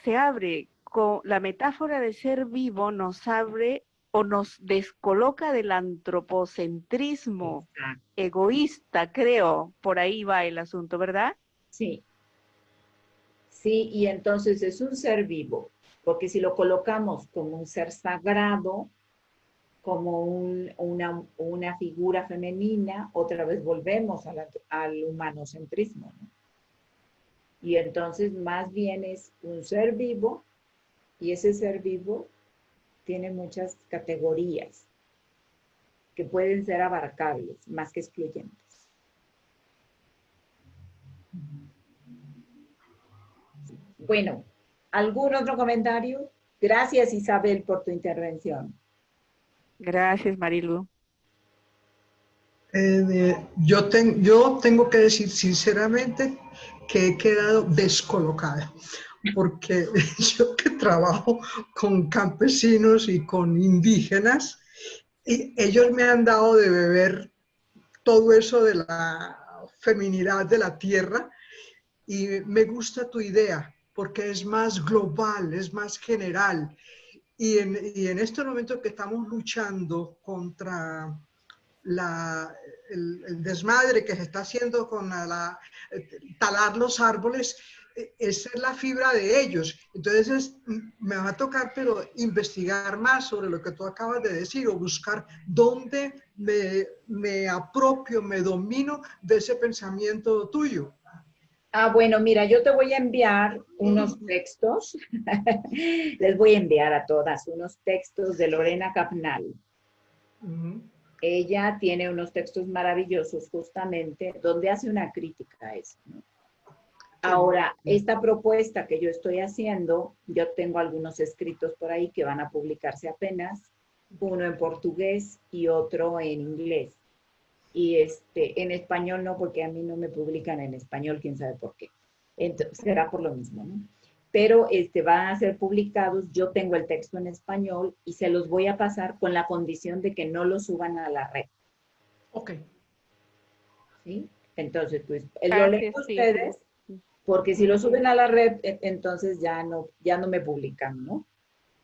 se abre con la metáfora de ser vivo, nos abre o nos descoloca del antropocentrismo egoísta, creo. Por ahí va el asunto, ¿verdad? Sí. Sí, y entonces es un ser vivo, porque si lo colocamos como un ser sagrado, como una figura femenina, otra vez volvemos al humanocentrismo, ¿no? Y entonces más bien es un ser vivo, y ese ser vivo tiene muchas categorías que pueden ser abarcables, más que excluyentes. Bueno, ¿algún otro comentario? Gracias, Isabel, por tu intervención. Gracias, Marilu. Yo tengo que decir sinceramente que he quedado descolocada, porque yo que trabajo con campesinos y con indígenas, y ellos me han dado de beber todo eso de la feminidad de la tierra, y me gusta tu idea, porque es más global, es más general. Y en este momento que estamos luchando contra el desmadre que se está haciendo con talar los árboles, esa es la fibra de ellos. Entonces me va a tocar, pero investigar más sobre lo que tú acabas de decir, o buscar dónde me apropio, me domino de ese pensamiento tuyo. Ah, bueno, mira, yo te voy a enviar unos textos, les voy a enviar a todas unos textos de Lorena Capnal. Ella tiene unos textos maravillosos justamente donde hace una crítica a eso, ¿no? Ahora, esta propuesta que yo estoy haciendo, yo tengo algunos escritos por ahí que van a publicarse apenas, uno en portugués y otro en inglés. Y en español no, porque a mí no me publican en español, quién sabe por qué. Entonces, será por lo mismo, ¿no? Pero van a ser publicados, yo tengo el texto en español y se los voy a pasar con la condición de que no lo suban a la red. Ok. ¿Sí? Entonces, pues, lo leen Sí. ustedes, porque si lo suben a la red, entonces ya no me publican, ¿no?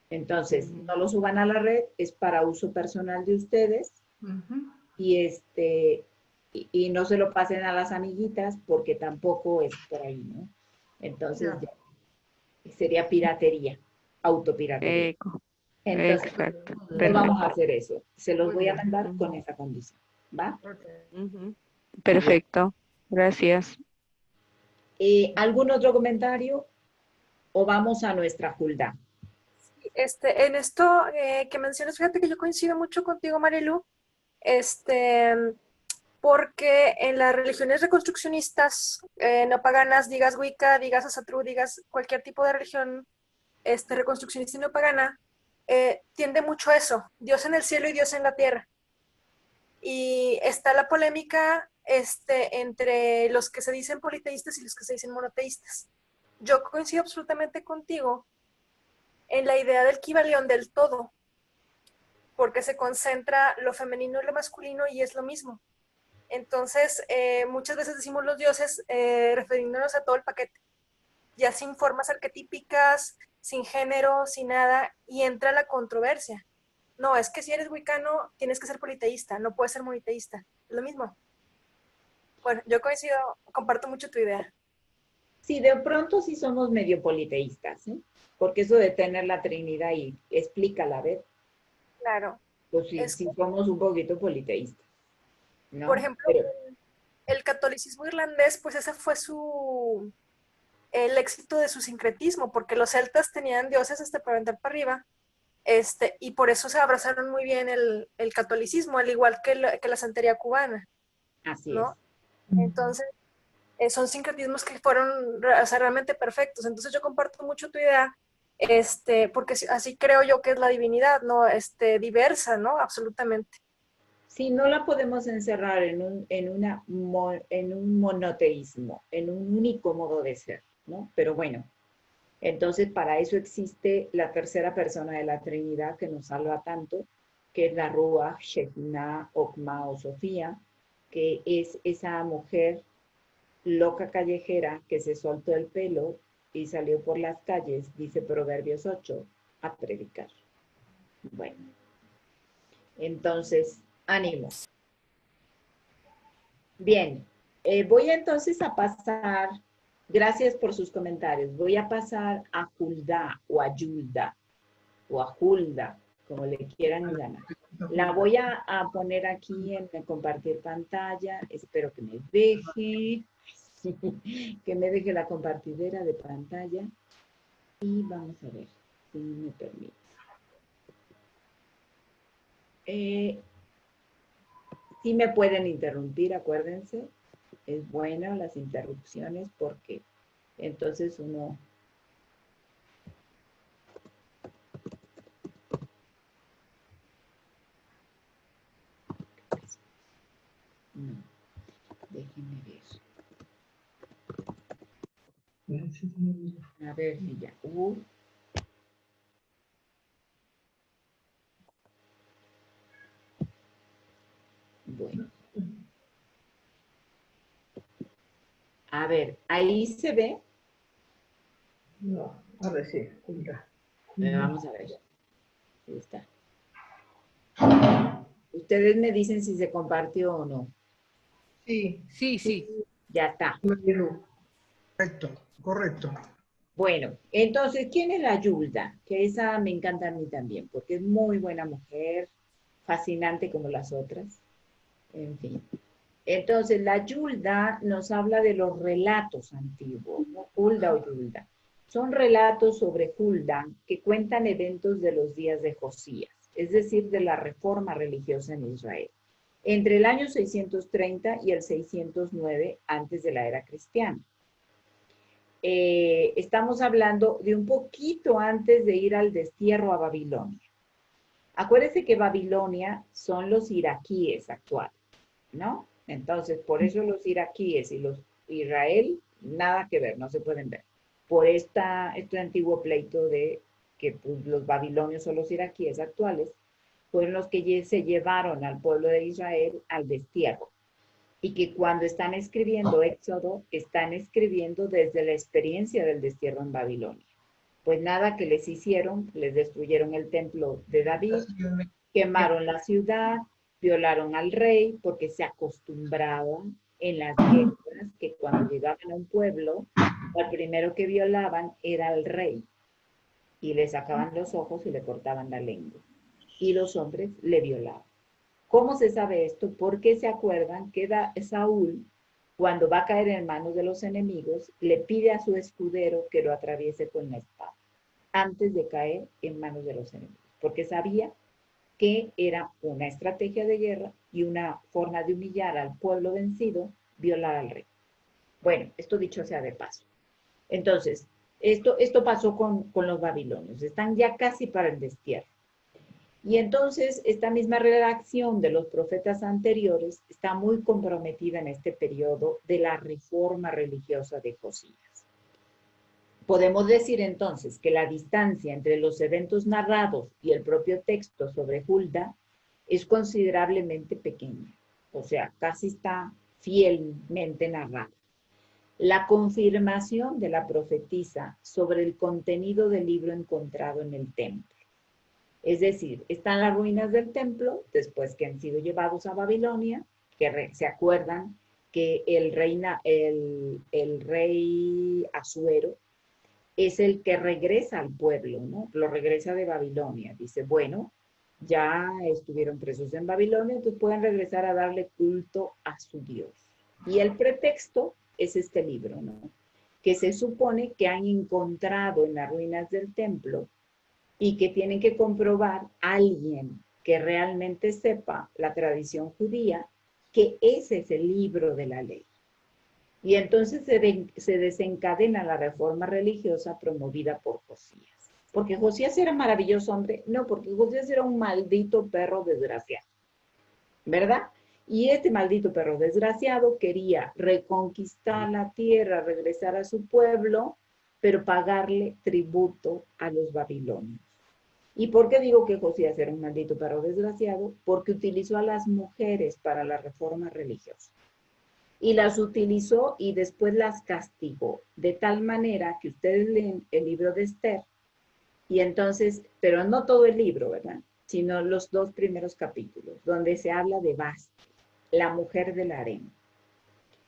Entonces, no lo suban a la red, es para uso personal de ustedes. Y no se lo pasen a las amiguitas porque tampoco es por ahí, ¿no? Entonces ya sería piratería, autopiratería. Entonces, Exacto. no vamos a hacer eso. Se los voy a mandar con esa condición, ¿va? Perfecto. Gracias. ¿Algún otro comentario? ¿O vamos a nuestra Julda? En esto que mencionas, fíjate que yo coincido mucho contigo, Marilu, porque en las religiones reconstruccionistas no paganas, digas Wicca, digas Asatru, digas cualquier tipo de religión reconstruccionista y no pagana, tiende mucho a eso, Dios en el cielo y Dios en la tierra. Y está la polémica entre los que se dicen politeístas y los que se dicen monoteístas. Yo coincido absolutamente contigo en la idea del Kybalión del todo, porque se concentra lo femenino y lo masculino y es lo mismo. Entonces, muchas veces decimos los dioses refiriéndonos a todo el paquete, ya sin formas arquetípicas, sin género, sin nada, y entra la controversia. No, es que si eres wicano, tienes que ser politeísta, no puedes ser moniteísta. Es lo mismo. Bueno, yo coincido, comparto mucho tu idea. Sí, de pronto sí somos medio politeístas, ¿eh? Porque eso de tener la Trinidad y explícala, a ver. Claro. Pues sí, sí somos un poquito politeístas, ¿no? Por ejemplo, el catolicismo irlandés, pues ese fue el éxito de su sincretismo, porque los celtas tenían dioses para aventar para arriba, y por eso se abrazaron muy bien el catolicismo, al igual que la santería cubana. Así ¿no? es. Entonces, son sincretismos que fueron realmente perfectos. Entonces yo comparto mucho tu idea, porque así creo yo que es la divinidad, ¿no? Diversa, ¿no? Absolutamente. Sí, no la podemos encerrar en un monoteísmo, en un único modo de ser, ¿no? Pero bueno, entonces para eso existe la tercera persona de la Trinidad que nos salva tanto, que es la Ruach, Shekhinah, Okma o Sofía, que es esa mujer loca callejera que se soltó el pelo y salió por las calles, dice Proverbios 8, a predicar. Bueno, entonces, ánimo. Bien, voy entonces a pasar, gracias por sus comentarios, voy a pasar a Julda o a Yulda o a Julda, como le quieran llamar. La voy a poner aquí en compartir pantalla. Espero que me deje, que me deje la compartidera de pantalla. Y vamos a ver si me permite. Sí me pueden interrumpir, acuérdense. Es buena las interrupciones porque entonces uno... No, déjenme ver. A ver si ya. Bueno. A ver, ahí se ve. No, ahora sí. Vamos a ver. Ahí está. Ustedes me dicen si se compartió o no. Sí. Sí, sí. Ya está. Correcto, correcto. Bueno, entonces, ¿quién es la Yulda? Que esa me encanta a mí también, porque es muy buena mujer, fascinante como las otras. En fin. Entonces, la Yulda nos habla de los relatos antiguos, ¿no? Hulda o Yulda. Son relatos sobre Hulda que cuentan eventos de los días de Josías, es decir, de la reforma religiosa en Israel, entre el año 630 y el 609 antes de la era cristiana. Estamos hablando de un poquito antes de ir al destierro a Babilonia. Acuérdense que Babilonia son los iraquíes actuales, ¿no? Entonces, por eso los iraquíes y los Israel, nada que ver, no se pueden ver. Por este antiguo pleito de que pues, los babilonios o los iraquíes actuales fueron los que se llevaron al pueblo de Israel al destierro. Y que cuando están escribiendo Éxodo, están escribiendo desde la experiencia del destierro en Babilonia. Pues nada que les hicieron, les destruyeron el templo de David, quemaron la ciudad, violaron al rey, porque se acostumbraban en las guerras que cuando llegaban a un pueblo, al primero que violaban era al rey, y le sacaban los ojos y le cortaban la lengua, y los hombres le violaban. ¿Cómo se sabe esto? Porque se acuerdan que Saúl, cuando va a caer en manos de los enemigos, le pide a su escudero que lo atraviese con la espada, antes de caer en manos de los enemigos, porque sabía que era una estrategia de guerra y una forma de humillar al pueblo vencido, violar al rey. Bueno, esto dicho sea de paso. Entonces, esto pasó con los babilonios, están ya casi para el destierro. Y entonces esta misma redacción de los profetas anteriores está muy comprometida en este periodo de la reforma religiosa de Josías. Podemos decir entonces que la distancia entre los eventos narrados y el propio texto sobre Hulda es considerablemente pequeña, o sea, casi está fielmente narrada. La confirmación de la profetisa sobre el contenido del libro encontrado en el templo. Es decir, están las ruinas del templo, después que han sido llevados a Babilonia, que se acuerdan que el rey Asuero es el que regresa al pueblo, ¿no? Lo regresa de Babilonia. Dice, bueno, ya estuvieron presos en Babilonia, entonces pueden regresar a darle culto a su Dios. Y el pretexto es este libro, ¿no? Que se supone que han encontrado en las ruinas del templo y que tienen que comprobar a alguien que realmente sepa la tradición judía que ese es el libro de la ley. Y entonces se desencadena la reforma religiosa promovida por Josías. ¿Porque Josías era maravilloso hombre? No, porque Josías era un maldito perro desgraciado, ¿verdad? Y este maldito perro desgraciado quería reconquistar la tierra, regresar a su pueblo, pero pagarle tributo a los babilonios. ¿Y por qué digo que Josías era un maldito perro desgraciado? Porque utilizó a las mujeres para la reforma religiosa. Y las utilizó y después las castigó, de tal manera que ustedes leen el libro de Esther, y entonces, pero no todo el libro, ¿verdad? Sino los 2 primeros capítulos, donde se habla de Vasti, la mujer del harén,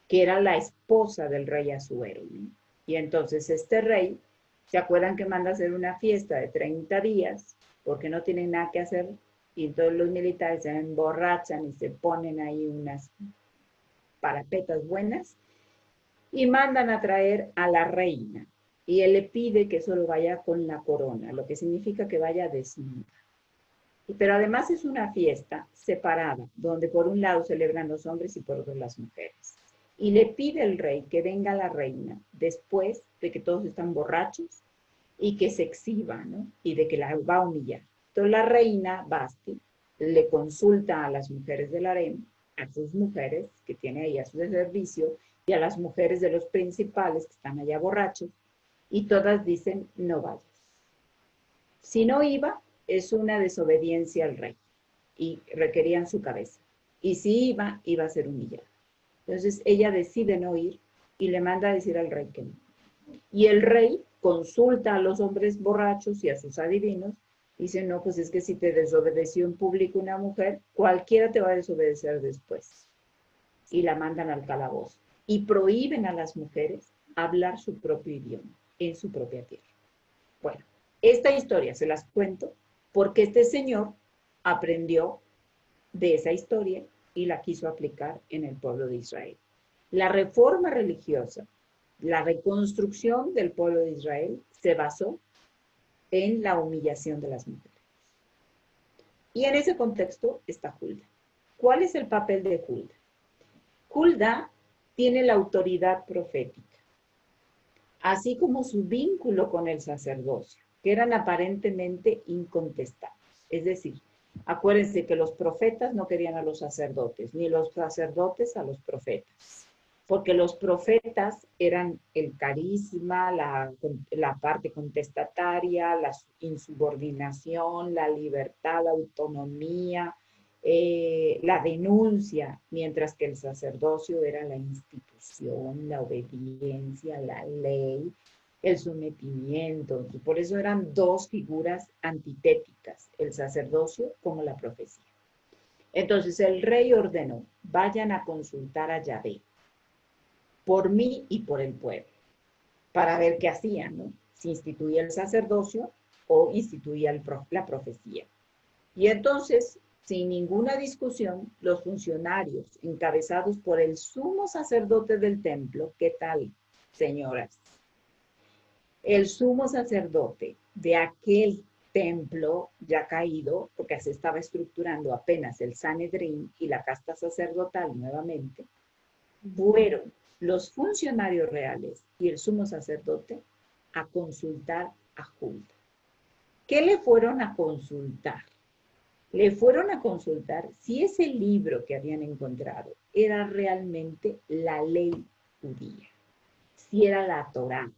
que era la esposa del rey Asuero, ¿no? Y entonces este rey, ¿se acuerdan que manda a hacer una fiesta de 30 días porque no tienen nada que hacer, y todos los militares se emborrachan y se ponen ahí unas parapetas buenas, y mandan a traer a la reina. Y él le pide que solo vaya con la corona, lo que significa que vaya desnuda. Pero además es una fiesta separada, donde por un lado celebran los hombres y por otro las mujeres. Y le pide el rey que venga la reina después de que todos están borrachos y que se exhiba, ¿no? Y de que la va a humillar. Entonces la reina Basti le consulta a las mujeres del harem, a sus mujeres que tiene ahí a su servicio, y a las mujeres de los principales que están allá borrachos, y todas dicen, no vayas. Si no iba, es una desobediencia al rey, y requerían su cabeza. Y si iba, iba a ser humillada. Entonces ella decide no ir y le manda a decir al rey que no. Y el rey consulta a los hombres borrachos y a sus adivinos, dice, no, pues es que si te desobedeció en público una mujer, cualquiera te va a desobedecer después. Y la mandan al calabozo. Y prohíben a las mujeres hablar su propio idioma en su propia tierra. Bueno, esta historia se las cuento porque este señor aprendió de esa historia y la quiso aplicar en el pueblo de Israel. La reforma religiosa, la reconstrucción del pueblo de Israel se basó en la humillación de las mujeres. Y en ese contexto está Hulda. ¿Cuál es el papel de Hulda? Hulda tiene la autoridad profética, así como su vínculo con el sacerdocio, que eran aparentemente incontestables. Es decir, acuérdense que los profetas no querían a los sacerdotes, ni los sacerdotes a los profetas, porque los profetas eran el carisma, la parte contestataria, la insubordinación, la libertad, la autonomía, la denuncia, mientras que el sacerdocio era la institución, la obediencia, la ley, el sometimiento. Por eso eran dos figuras antitéticas, el sacerdocio como la profecía. Entonces el rey ordenó, vayan a consultar a Yahvé, por mí y por el pueblo, para ver qué hacían, ¿no? Si instituía el sacerdocio o instituía la profecía. Y entonces, sin ninguna discusión, los funcionarios encabezados por el sumo sacerdote del templo, ¿qué tal, señoras? El sumo sacerdote de aquel templo ya caído, porque se estaba estructurando apenas el Sanedrín y la casta sacerdotal nuevamente, fueron los funcionarios reales y el sumo sacerdote a consultar a Hulda. ¿Qué le fueron a consultar? Le fueron a consultar si ese libro que habían encontrado era realmente la ley judía, si era la Torá,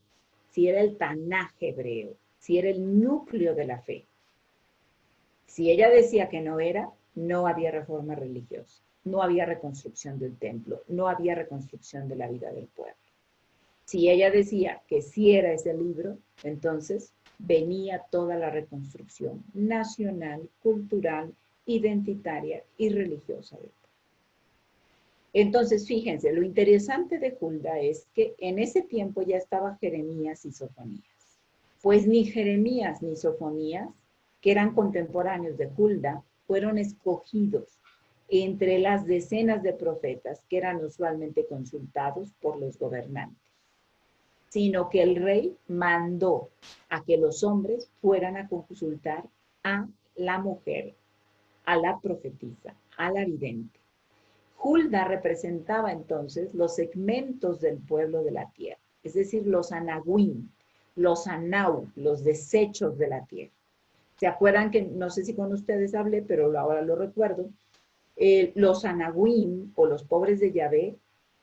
si era el Tanaj hebreo, si era el núcleo de la fe. Si ella decía que no era, no había reforma religiosa, no había reconstrucción del templo, no había reconstrucción de la vida del pueblo. Si ella decía que sí era ese libro, entonces venía toda la reconstrucción nacional, cultural, identitaria y religiosa del pueblo. Entonces, fíjense, lo interesante de Hulda es que en ese tiempo ya estaba Jeremías y Sofonías. Pues ni Jeremías ni Sofonías, que eran contemporáneos de Hulda, fueron escogidos entre las decenas de profetas que eran usualmente consultados por los gobernantes, sino que el rey mandó a que los hombres fueran a consultar a la mujer, a la profetisa, a la vidente. Hulda representaba entonces los segmentos del pueblo de la tierra, es decir, los anahuim, los anau, los desechos de la tierra. ¿Se acuerdan que, no sé si con ustedes hablé, pero ahora lo recuerdo, los anahuim o los pobres de Yahvé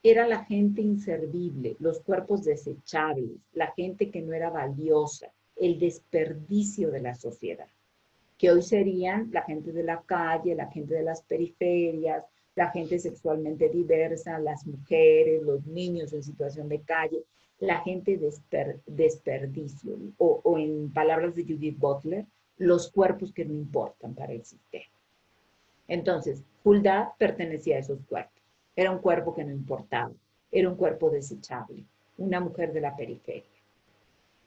era la gente inservible, los cuerpos desechables, la gente que no era valiosa, el desperdicio de la sociedad, que hoy serían la gente de la calle, la gente de las periferias, la gente sexualmente diversa, las mujeres, los niños en situación de calle, la gente desperdicio, o en palabras de Judith Butler, los cuerpos que no importan para el sistema. Entonces, Hulda pertenecía a esos cuerpos. Era un cuerpo que no importaba, era un cuerpo desechable, una mujer de la periferia.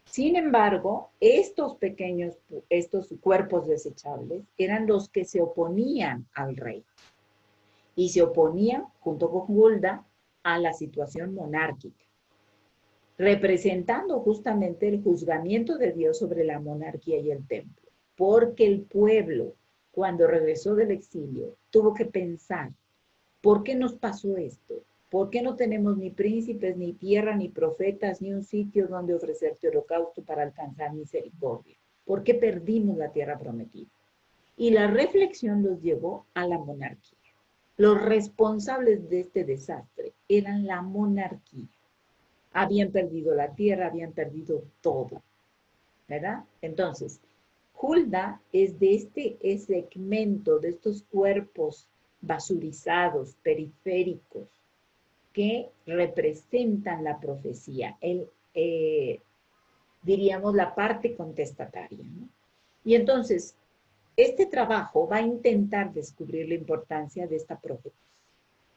Sin embargo, estos cuerpos desechables eran los que se oponían al rey. Y se oponían, junto con Hulda, a la situación monárquica, representando justamente el juzgamiento de Dios sobre la monarquía y el templo. Porque el pueblo, cuando regresó del exilio, tuvo que pensar, ¿por qué nos pasó esto? ¿Por qué no tenemos ni príncipes, ni tierra, ni profetas, ni un sitio donde ofrecerte holocausto para alcanzar misericordia? ¿Por qué perdimos la tierra prometida? Y la reflexión los llevó a la monarquía. Los responsables de este desastre eran la monarquía. Habían perdido la tierra, habían perdido todo, ¿verdad? Entonces, Hulda es de este segmento, de estos cuerpos basurizados, periféricos, que representan la profecía, diríamos la parte contestataria, ¿no? Y entonces, este trabajo va a intentar descubrir la importancia de esta profecía,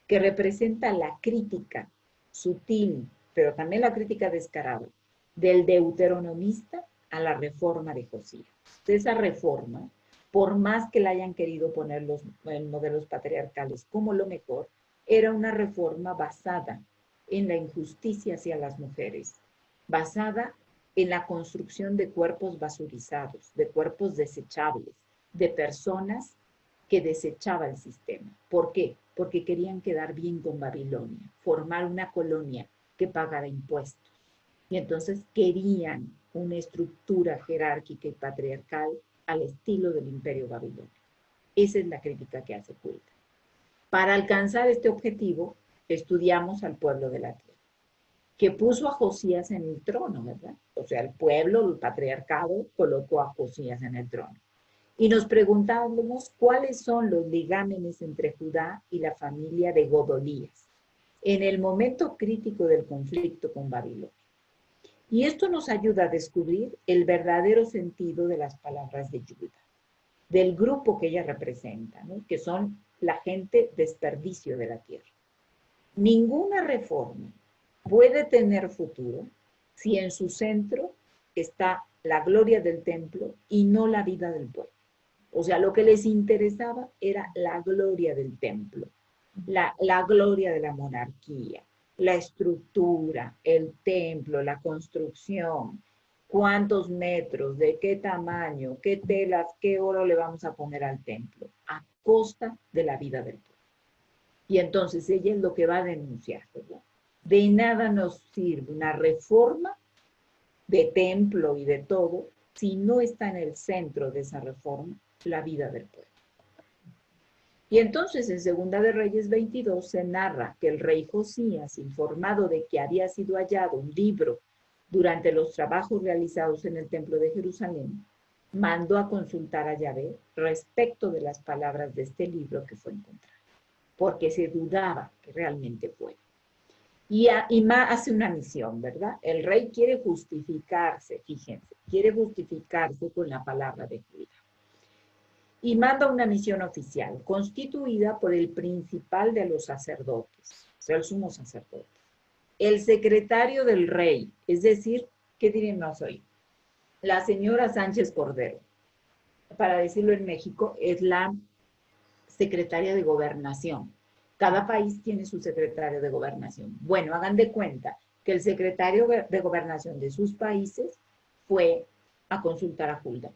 que representa la crítica sutil, pero también la crítica descarada, del deuteronomista a la reforma de Josías. Esa reforma, por más que la hayan querido poner los modelos patriarcales como lo mejor, era una reforma basada en la injusticia hacia las mujeres, basada en la construcción de cuerpos basurizados, de cuerpos desechables, de personas que desechaba el sistema. ¿Por qué? Porque querían quedar bien con Babilonia, formar una colonia que pagara impuestos. Y entonces querían una estructura jerárquica y patriarcal al estilo del imperio babilonio. Esa es la crítica que hace Hulda. Para alcanzar este objetivo, estudiamos al pueblo de la tierra, que puso a Josías en el trono, ¿verdad? O sea, el pueblo, el patriarcado, colocó a Josías en el trono. Y nos preguntábamos cuáles son los ligámenes entre Judá y la familia de Godolías en el momento crítico del conflicto con Babilonia. Y esto nos ayuda a descubrir el verdadero sentido de las palabras de Judá, del grupo que ella representa, ¿no? Que son la gente desperdicio de la tierra. Ninguna reforma puede tener futuro si en su centro está la gloria del templo y no la vida del pueblo. O sea, lo que les interesaba era la gloria del templo, la gloria de la monarquía, la estructura, el templo, la construcción, cuántos metros, de qué tamaño, qué telas, qué oro le vamos a poner al templo, a costa de la vida del pueblo. Y entonces ella es lo que va a denunciar, ¿verdad? De nada nos sirve una reforma de templo y de todo si no está en el centro de esa reforma la vida del pueblo. Y entonces en Segunda de Reyes 22 se narra que el rey Josías, informado de que había sido hallado un libro durante los trabajos realizados en el templo de Jerusalén, mandó a consultar a Yahvé respecto de las palabras de este libro que fue encontrado, porque se dudaba que realmente fuera. Y hace una misión, ¿verdad? El rey quiere justificarse, fíjense, quiere justificarse con la palabra de Judá. Y manda una misión oficial, constituida por el principal de los sacerdotes, o sea, el sumo sacerdote, el secretario del rey, es decir, ¿qué diríamos hoy? La señora Sánchez Cordero, para decirlo en México, es la secretaria de gobernación. Cada país tiene su secretario de gobernación. Bueno, hagan de cuenta que el secretario de gobernación de sus países fue a consultar a Hulda.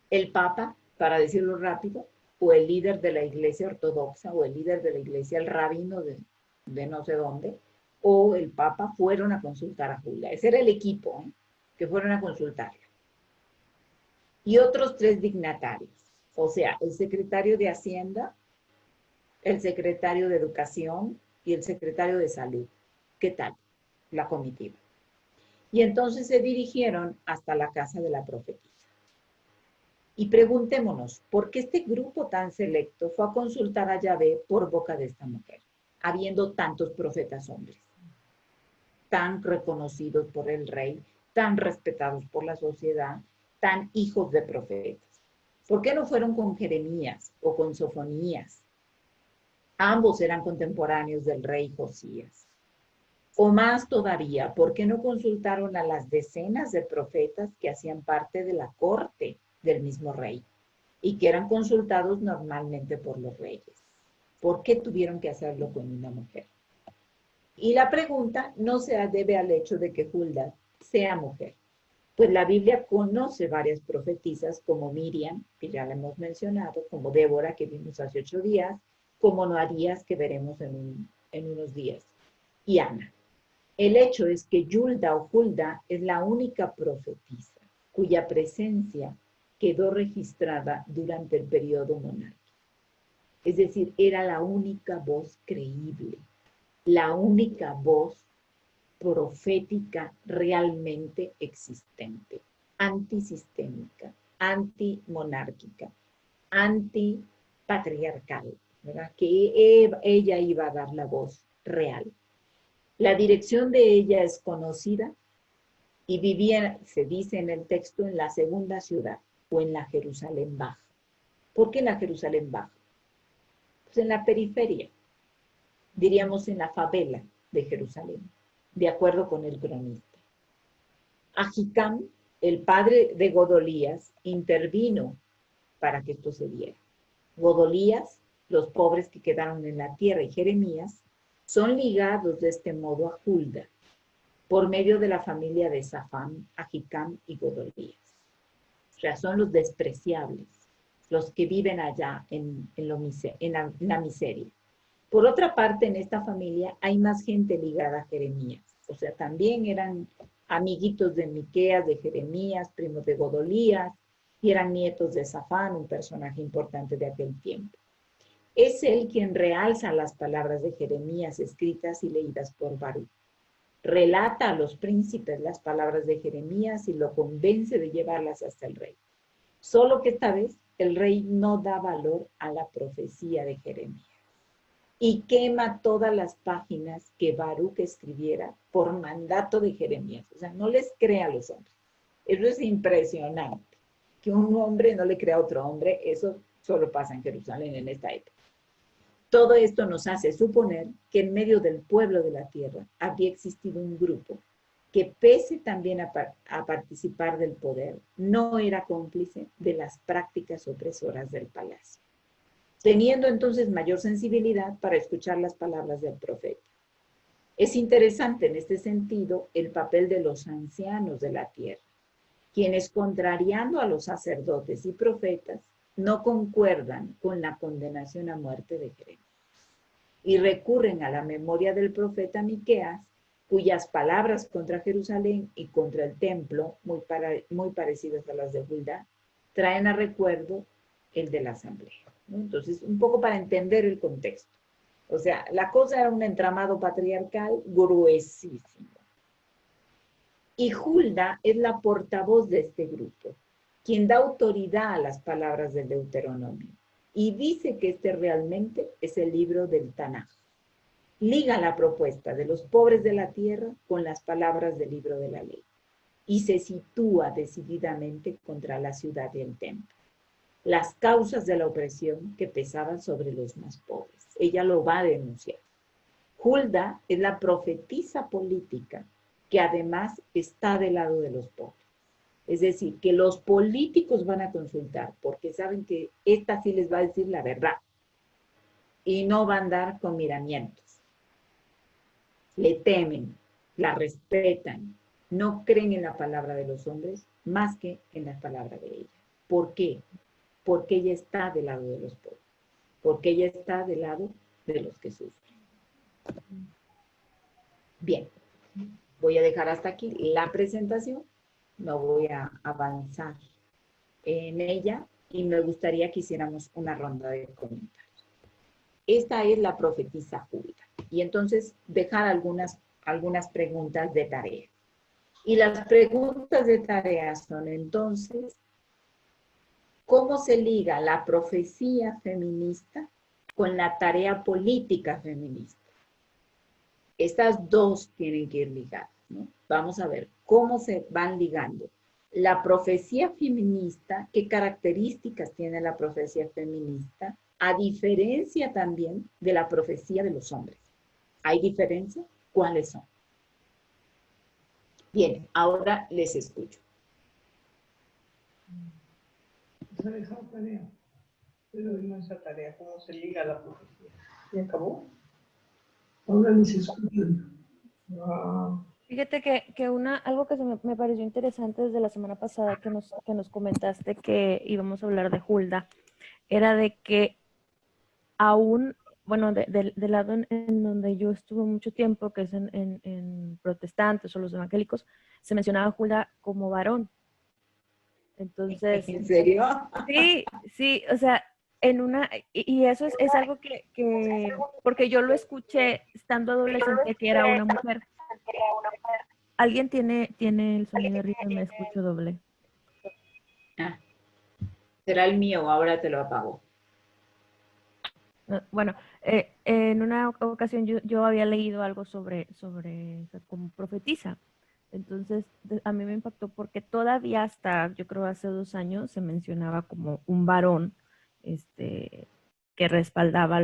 El Papa, para decirlo rápido, o el líder de la iglesia ortodoxa, o el líder de la iglesia, el rabino de no sé dónde, o el Papa fueron a consultar a Hulda. Ese era el equipo, que fueron a consultarla. Y otros 3 dignatarios, o sea, el secretario de Hacienda, el secretario de Educación y el secretario de Salud. ¿Qué tal? La comitiva. Y entonces se dirigieron hasta la casa de la profetisa. Y preguntémonos, ¿por qué este grupo tan selecto fue a consultar a Yahvé por boca de esta mujer, habiendo tantos profetas hombres, tan reconocidos por el rey, tan respetados por la sociedad, tan hijos de profetas? ¿Por qué no fueron con Jeremías o con Sofonías? Ambos eran contemporáneos del rey Josías. O más todavía, ¿por qué no consultaron a las decenas de profetas que hacían parte de la corte del mismo rey y que eran consultados normalmente por los reyes? ¿Por qué tuvieron que hacerlo con una mujer? Y la pregunta no se debe al hecho de que Hulda sea mujer, pues la Biblia conoce varias profetisas como Miriam, que ya la hemos mencionado, como Débora, que vimos hace 8 días, como Noarías, que veremos en unos días, y Ana. El hecho es que Yulda o Hulda es la única profetisa cuya presencia quedó registrada durante el periodo monárquico. Es decir, era la única voz creíble, la única voz profética realmente existente, antisistémica, antimonárquica, antipatriarcal, ¿verdad? Que ella iba a dar la voz real. La dirección de ella es conocida y vivía, se dice en el texto, en la segunda ciudad o en la Jerusalén Baja. ¿Por qué en la Jerusalén Baja? Pues en la periferia, diríamos en la favela de Jerusalén, de acuerdo con el cronista. Ahicam, el padre de Godolías, intervino para que esto se diera. Godolías, los pobres que quedaron en la tierra, y Jeremías, son ligados de este modo a Hulda, por medio de la familia de Safán, Ahicam y Godolías. O sea, son los despreciables, los que viven allá en la miseria. Por otra parte, en esta familia hay más gente ligada a Jeremías. O sea, también eran amiguitos de Miqueas, de Jeremías, primos de Godolías, y eran nietos de Safán, un personaje importante de aquel tiempo. Es él quien realza las palabras de Jeremías escritas y leídas por Baruch. Relata a los príncipes las palabras de Jeremías y lo convence de llevarlas hasta el rey. Solo que esta vez el rey no da valor a la profecía de Jeremías y quema todas las páginas que Baruch escribiera por mandato de Jeremías. O sea, no les crea a los hombres. Eso es impresionante. Que un hombre no le crea a otro hombre, eso solo pasa en Jerusalén en esta época. Todo esto nos hace suponer que en medio del pueblo de la tierra había existido un grupo que, pese también a participar del poder, no era cómplice de las prácticas opresoras del palacio, teniendo entonces mayor sensibilidad para escuchar las palabras del profeta. Es interesante en este sentido el papel de los ancianos de la tierra, quienes, contrariando a los sacerdotes y profetas, no concuerdan con la condenación a muerte de Jeremías y recurren a la memoria del profeta Miqueas, cuyas palabras contra Jerusalén y contra el templo, muy parecidas a las de Hulda, traen a recuerdo el de la asamblea, ¿no? Entonces, un poco para entender el contexto. O sea, la cosa era un entramado patriarcal gruesísimo. Y Hulda es la portavoz de este grupo, quien da autoridad a las palabras del Deuteronomio y dice que este realmente es el libro del Tanaj. Liga la propuesta de los pobres de la tierra con las palabras del libro de la ley y se sitúa decididamente contra la ciudad y el templo, las causas de la opresión que pesaban sobre los más pobres. Ella lo va a denunciar. Hulda es la profetisa política que además está del lado de los pobres. Es decir, que los políticos van a consultar porque saben que esta sí les va a decir la verdad y no va a andar con miramientos. Le temen, la respetan, no creen en la palabra de los hombres más que en la palabra de ella. ¿Por qué? Porque ella está del lado de los pobres, porque ella está del lado de los que sufren. Bien, voy a dejar hasta aquí la presentación. No voy a avanzar en ella y me gustaría que hiciéramos una ronda de comentarios. Esta es la profetisa Hulda. Y entonces dejar algunas preguntas de tarea. Y las preguntas de tarea son entonces, ¿cómo se liga la profecía feminista con la tarea política feminista? Estas dos tienen que ir ligadas, ¿no? Vamos a ver cómo se van ligando. La profecía feminista, ¿qué características tiene la profecía feminista? A diferencia también de la profecía de los hombres. ¿Hay diferencia? ¿Cuáles son? Bien, ahora les escucho. Esa tarea. Pero no esa tarea, ¿cómo se liga la profecía? ¿Y acabó? Ahora ni se escuchan. Wow. Fíjate que algo que me pareció interesante desde la semana pasada que nos comentaste que íbamos a hablar de Hulda, era de que aún, bueno, del lado en donde yo estuve mucho tiempo, que es en protestantes o los evangélicos, se mencionaba a Hulda como varón. Entonces, ¿En serio? sí, o sea, y eso es algo porque yo lo escuché estando adolescente, que era una mujer. Alguien tiene el sonido arriba y me escucho doble. Ah, será el mío, ahora te lo apago. Bueno, en una ocasión yo había leído algo sobre o sea, como profetisa. Entonces, a mí me impactó porque todavía hasta, yo creo, hace 2 años se mencionaba como un varón que respaldaba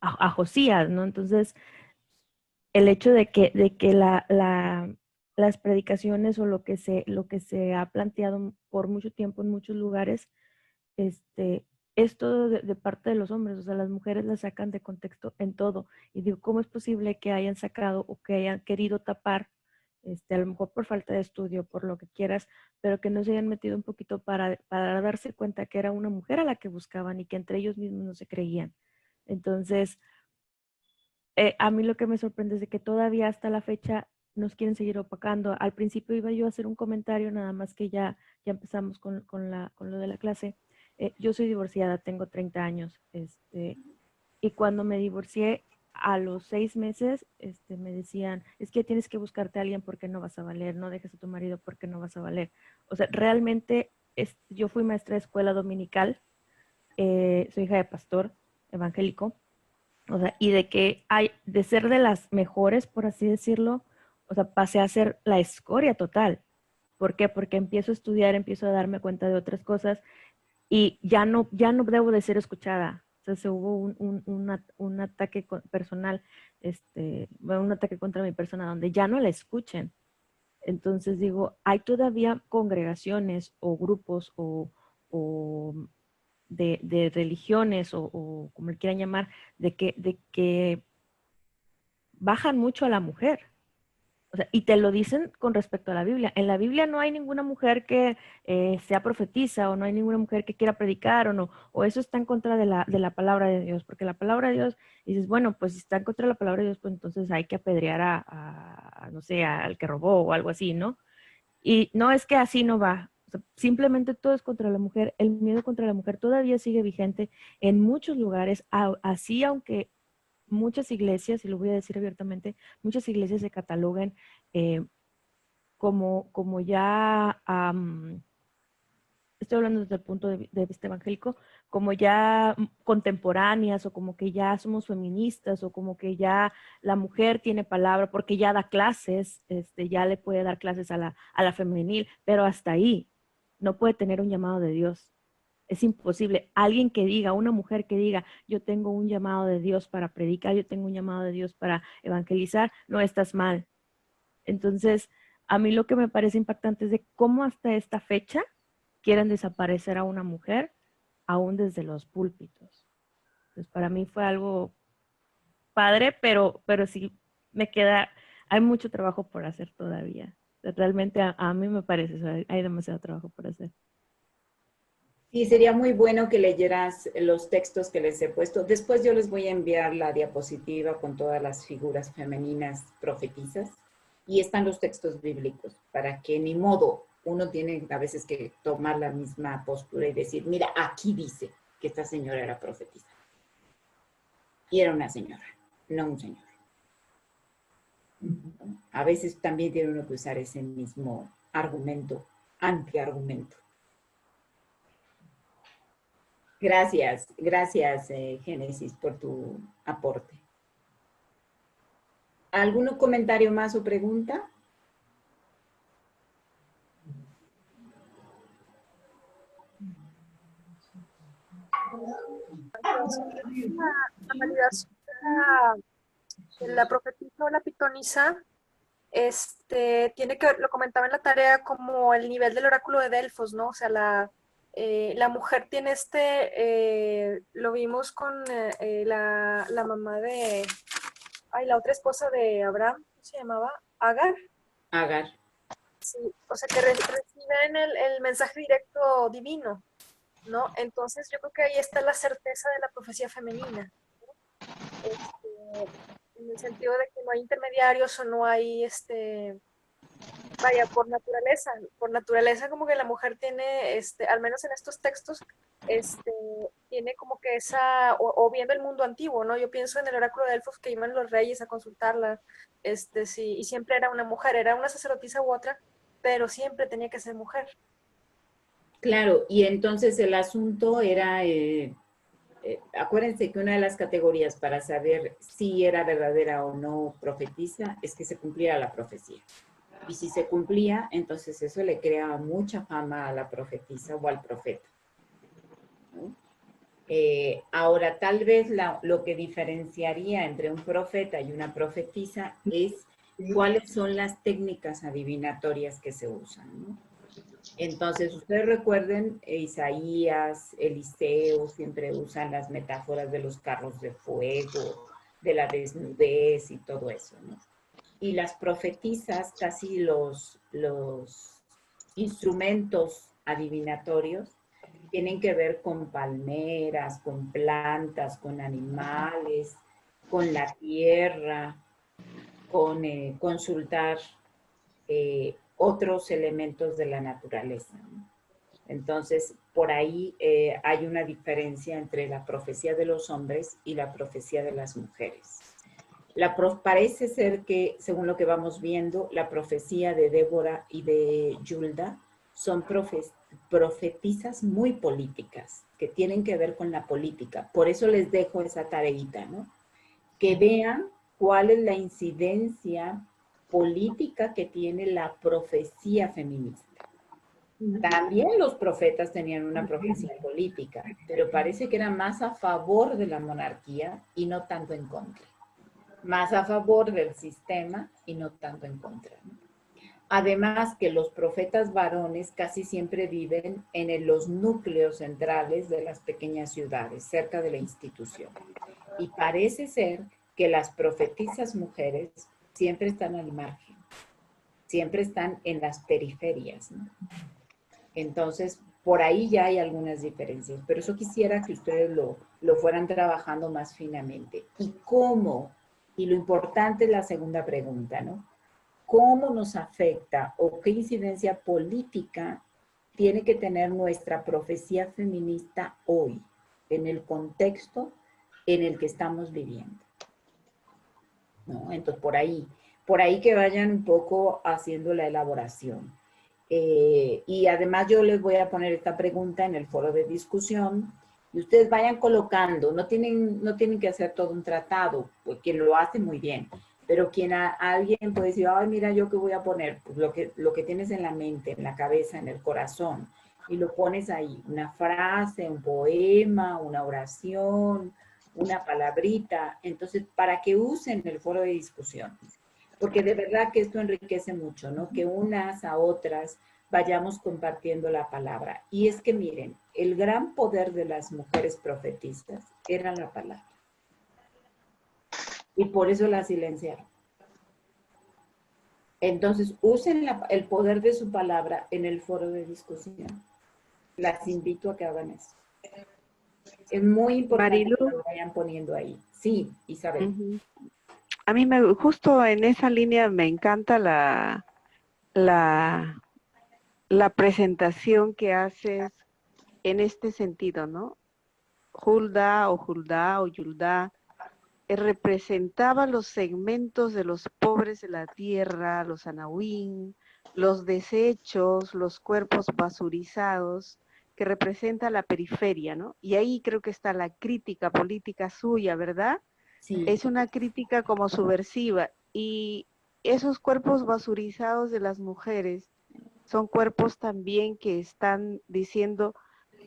a Josías, ¿no? Entonces, el hecho de que las predicaciones o lo que se ha planteado por mucho tiempo en muchos lugares, es todo de parte de los hombres, o sea, las mujeres las sacan de contexto en todo. Y digo, ¿cómo es posible que hayan sacado o que hayan querido tapar, a lo mejor por falta de estudio, por lo que quieras, pero que no se hayan metido un poquito para darse cuenta que era una mujer a la que buscaban y que entre ellos mismos no se creían? Entonces, a mí lo que me sorprende es de que todavía hasta la fecha nos quieren seguir opacando. Al principio iba yo a hacer un comentario, nada más que ya empezamos con lo de la clase. Yo soy divorciada, tengo 30 años, y cuando me divorcié, a los 6 meses, me decían, es que tienes que buscarte a alguien porque no vas a valer, no dejes a tu marido porque no vas a valer. O sea, realmente yo fui maestra de escuela dominical, soy hija de pastor evangélico, o sea, y de ser de las mejores, por así decirlo, o sea, pasé a ser la escoria total. ¿Por qué? Porque empiezo a estudiar, empiezo a darme cuenta de otras cosas y ya no debo de ser escuchada. O sea, se hubo un ataque personal, un ataque contra mi persona donde ya no la escuchen. Entonces digo, hay todavía congregaciones o grupos o de religiones o como le quieran llamar, de que bajan mucho a la mujer. O sea, y te lo dicen con respecto a la Biblia. En la Biblia no hay ninguna mujer que sea profetisa o no hay ninguna mujer que quiera predicar o eso está en contra de la palabra de Dios, porque la palabra de Dios, dices, bueno, pues si está en contra de la palabra de Dios, pues entonces hay que apedrear no sé, al que robó o algo así, ¿no? Y no es que así no va. O sea, simplemente todo es contra la mujer. El miedo contra la mujer todavía sigue vigente en muchos lugares, así aunque muchas iglesias, y lo voy a decir abiertamente, muchas iglesias se cataloguen como ya, estoy hablando desde el punto de vista evangélico, como ya contemporáneas o como que ya somos feministas o como que ya la mujer tiene palabra porque ya da clases, ya le puede dar clases a la femenil, pero hasta ahí no puede tener un llamado de Dios. Es imposible. Alguien que diga, una mujer que diga, yo tengo un llamado de Dios para predicar, yo tengo un llamado de Dios para evangelizar, no estás mal. Entonces, a mí lo que me parece impactante es de cómo hasta esta fecha quieren desaparecer a una mujer, aún desde los púlpitos. Entonces, para mí fue algo padre, pero sí hay mucho trabajo por hacer todavía. Realmente a mí me parece eso, hay demasiado trabajo por hacer. Sí, sería muy bueno que leyeras los textos que les he puesto. Después yo les voy a enviar la diapositiva con todas las figuras femeninas profetizas y están los textos bíblicos para que ni modo uno tiene a veces que tomar la misma postura y decir, mira, aquí dice que esta señora era profetisa. Y era una señora, no un señor. A veces también tiene uno que usar ese mismo argumento, antiargumento. Gracias, Génesis, por tu aporte. ¿Algún comentario más o pregunta? La validación la profetisa o la pitonisa tiene que ver, lo comentaba en la tarea, como el nivel del oráculo de Delfos, ¿no? O sea, la mujer tiene lo vimos con la mamá la otra esposa de Abraham, ¿cómo se llamaba? Agar. Agar. Sí, o sea, que reciben el mensaje directo divino, ¿no? Entonces yo creo que ahí está la certeza de la profecía femenina, ¿no? En el sentido de que no hay intermediarios o no hay, vaya, por naturaleza como que la mujer tiene, al menos en estos textos, tiene como que o viendo el mundo antiguo, ¿no? Yo pienso en el oráculo de Delfos que iban los reyes a consultarla, sí, y siempre era una mujer, era una sacerdotisa u otra, pero siempre tenía que ser mujer. Claro, y entonces el asunto era, acuérdense que una de las categorías para saber si era verdadera o no profetisa es que se cumpliera la profecía. Y si se cumplía, entonces eso le crea mucha fama a la profetisa o al profeta, ¿no? Ahora, tal vez lo que diferenciaría entre un profeta y una profetisa es cuáles son las técnicas adivinatorias que se usan, ¿no? Entonces, ustedes recuerden, Isaías, Eliseo, siempre usan las metáforas de los carros de fuego, de la desnudez y todo eso, ¿no? Y las profetisas, casi los instrumentos adivinatorios, tienen que ver con palmeras, con plantas, con animales, con la tierra, con consultar otros elementos de la naturaleza, ¿no? Entonces, por ahí hay una diferencia entre la profecía de los hombres y la profecía de las mujeres. Parece ser que, según lo que vamos viendo, la profecía de Débora y de Yulda son profetizas muy políticas, que tienen que ver con la política. Por eso les dejo esa tareita, ¿no? Que vean cuál es la incidencia política que tiene la profecía feminista. También los profetas tenían una profecía política, pero parece que era más a favor de la monarquía y no tanto en contra. Más a favor del sistema y no tanto en contra, ¿no? Además que los profetas varones casi siempre viven en los núcleos centrales de las pequeñas ciudades, cerca de la institución. Y parece ser que las profetisas mujeres siempre están al margen, siempre están en las periferias, ¿no? Entonces, por ahí ya hay algunas diferencias, pero eso quisiera que ustedes lo fueran trabajando más finamente. ¿Y cómo? Y lo importante es la segunda pregunta, ¿no? ¿Cómo nos afecta o qué incidencia política tiene que tener nuestra profecía feminista hoy, en el contexto en el que estamos viviendo? ¿No? Entonces, por ahí que vayan un poco haciendo la elaboración. Y además yo les voy a poner esta pregunta en el foro de discusión y ustedes vayan colocando, no tienen que hacer todo un tratado, pues quien lo hace muy bien, pero alguien puede decir, ay, mira, ¿yo qué voy a poner? Pues lo que tienes en la mente, en la cabeza, en el corazón, y lo pones ahí, una frase, un poema, una oración, una palabrita, entonces, para que usen el foro de discusión. Porque de verdad que esto enriquece mucho, ¿no? Que unas a otras vayamos compartiendo la palabra. Y es que miren, el gran poder de las mujeres profetistas era la palabra. Y por eso la silenciaron. Entonces, usen el poder de su palabra en el foro de discusión. Las invito a que hagan eso. Es muy importante Marilu, que lo vayan poniendo ahí. Sí, Isabel. A mí justo en esa línea me encanta la presentación que haces en este sentido, ¿no? Hulda o Yulda representaba los segmentos de los pobres de la tierra, los anahuín, los desechos, los cuerpos basurizados, que representa la periferia, ¿no? Y ahí creo que está la crítica política suya, ¿verdad? Sí. Es una crítica como subversiva, y esos cuerpos basurizados de las mujeres son cuerpos también que están diciendo,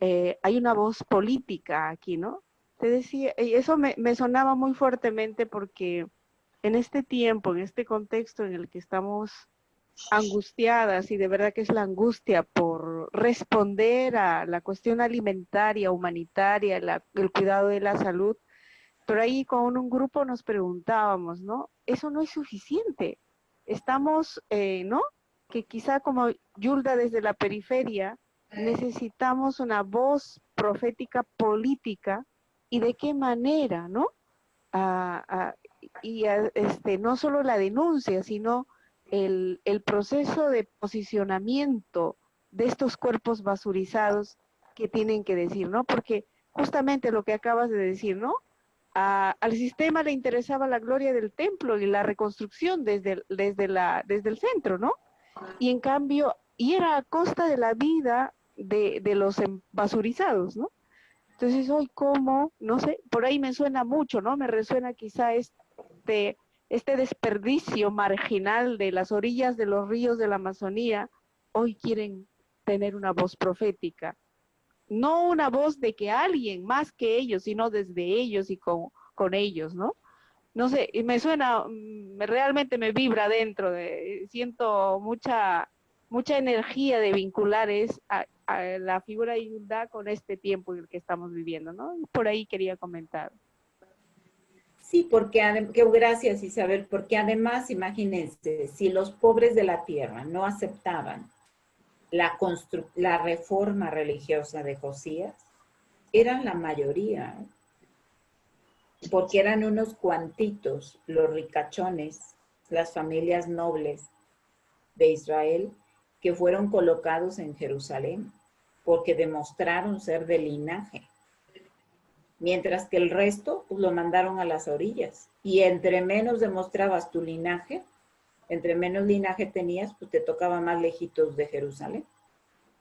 hay una voz política aquí, ¿no? Te decía, eso me sonaba muy fuertemente porque en este tiempo, en este contexto en el que estamos angustiadas, y de verdad que es la angustia por responder a la cuestión alimentaria, humanitaria, el cuidado de la salud, pero ahí con un grupo nos preguntábamos, ¿no? Eso no es suficiente. Estamos, ¿no? Que quizá como Yulda desde la periferia, necesitamos una voz profética política, y de qué manera, ¿no? No solo la denuncia, sino el proceso de posicionamiento de estos cuerpos basurizados que tienen que decir, ¿no? Porque justamente lo que acabas de decir, ¿no? Al sistema le interesaba la gloria del templo y la reconstrucción desde el centro, ¿no? Y en cambio, y era a costa de la vida de los basurizados, ¿no? Entonces hoy como, no sé, por ahí me suena mucho, ¿no? Me resuena quizá este desperdicio marginal de las orillas de los ríos de la Amazonía. Hoy quieren tener una voz profética. No una voz de que alguien más que ellos, sino desde ellos y con ellos, ¿no? No sé, y me suena, realmente me vibra dentro, siento mucha energía de vincular a la figura de Yulda con este tiempo en el que estamos viviendo, ¿no? Y por ahí quería comentar. Sí, porque, gracias Isabel, porque además, imagínense, si los pobres de la tierra no aceptaban la reforma religiosa de Josías, eran la mayoría, porque eran unos cuantitos los ricachones, las familias nobles de Israel, que fueron colocados en Jerusalén, porque demostraron ser de linaje. Mientras que el resto, pues lo mandaron a las orillas. Y entre menos demostrabas tu linaje, entre menos linaje tenías, pues te tocaba más lejitos de Jerusalén.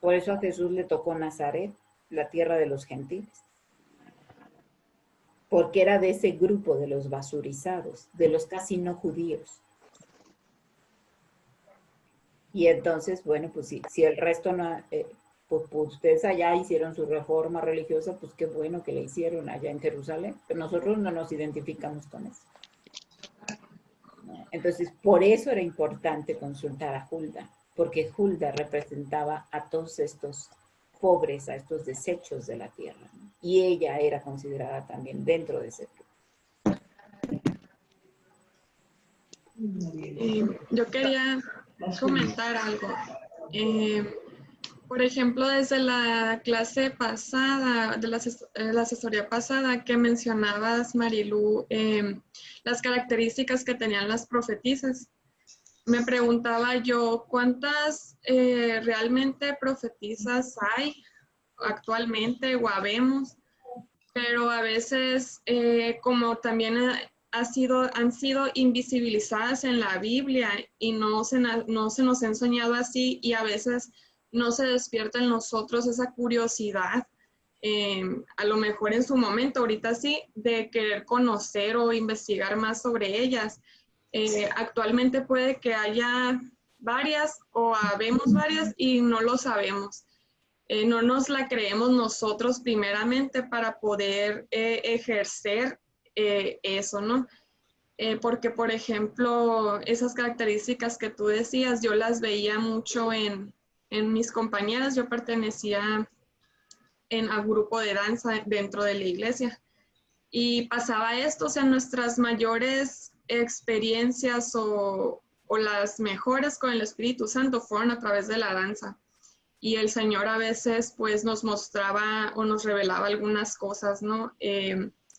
Por eso a Jesús le tocó Nazaret, la tierra de los gentiles. Porque era de ese grupo de los basurizados, de los casi no judíos. Y entonces, bueno, pues si el resto no... pues ustedes allá hicieron su reforma religiosa, pues qué bueno que la hicieron allá en Jerusalén, pero nosotros no nos identificamos con eso. Entonces, por eso era importante consultar a Hulda, porque Hulda representaba a todos estos pobres, a estos desechos de la tierra, ¿no? Y ella era considerada también dentro de ese grupo. Yo quería comentar algo. Por ejemplo, desde la clase pasada, de la asesoría pasada que mencionabas, Marilu, las características que tenían las profetisas, me preguntaba yo, ¿cuántas realmente profetisas hay actualmente o habemos? Pero a veces, como también han sido invisibilizadas en la Biblia y no se nos ha enseñado así, y a veces no se despierta en nosotros esa curiosidad, a lo mejor en su momento, ahorita sí, de querer conocer o investigar más sobre ellas. Actualmente puede que haya varias o habemos varias y no lo sabemos. No nos la creemos nosotros primeramente para poder ejercer eso, ¿no? Porque, por ejemplo, esas características que tú decías, yo las veía mucho en mis compañeras. Yo pertenecía a grupo de danza dentro de la iglesia. Y pasaba esto, o sea, nuestras mayores experiencias o las mejores con el Espíritu Santo fueron a través de la danza. Y el Señor a veces pues nos mostraba o nos revelaba algunas cosas, ¿no?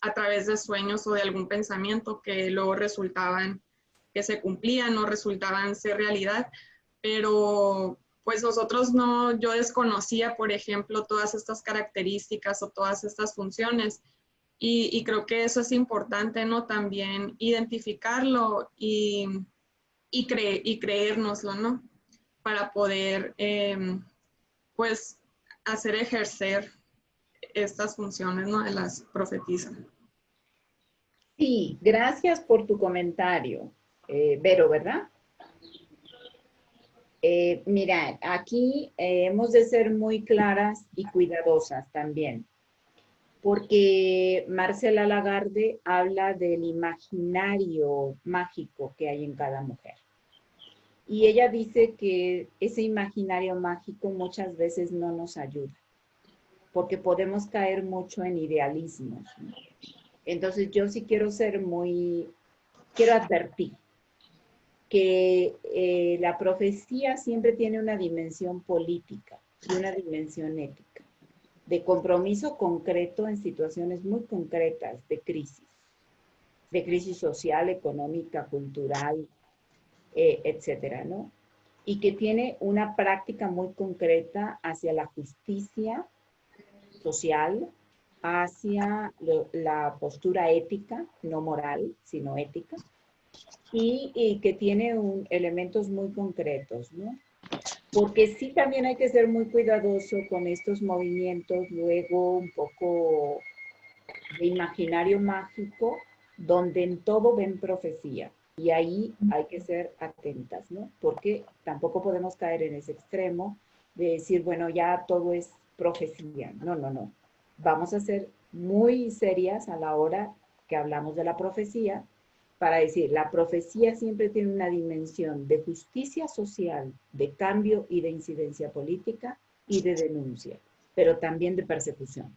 A través de sueños o de algún pensamiento que luego resultaban que se cumplían o resultaban ser realidad, pero pues nosotros no, yo desconocía, por ejemplo, todas estas características o todas estas funciones, y creo que eso es importante, ¿no? También identificarlo y creérnoslo, ¿no? Para poder pues hacer ejercer estas funciones, ¿no? De las profetisas. Sí, gracias por tu comentario, Vero, ¿verdad? Mira, aquí hemos de ser muy claras y cuidadosas también. porque Marcela Lagarde habla del imaginario mágico que hay en cada mujer. Y ella dice que ese imaginario mágico muchas veces no nos ayuda, porque podemos caer mucho en idealismos, ¿no? Entonces yo sí quiero quiero advertir que la profecía siempre tiene una dimensión política y una dimensión ética, de compromiso concreto en situaciones muy concretas de crisis social, económica, cultural, etcétera, ¿no? Y que tiene una práctica muy concreta hacia la justicia social, hacia la postura ética, no moral, sino ética, y que tiene elementos muy concretos, ¿no? Porque sí también hay que ser muy cuidadoso con estos movimientos, luego un poco de imaginario mágico, donde en todo ven profecía. Y ahí hay que ser atentas, ¿no? Porque tampoco podemos caer en ese extremo de decir, bueno, ya todo es profecía. No, no, no. Vamos a ser muy serias a la hora que hablamos de la profecía, para decir, la profecía siempre tiene una dimensión de justicia social, de cambio y de incidencia política y de denuncia, pero también de persecución.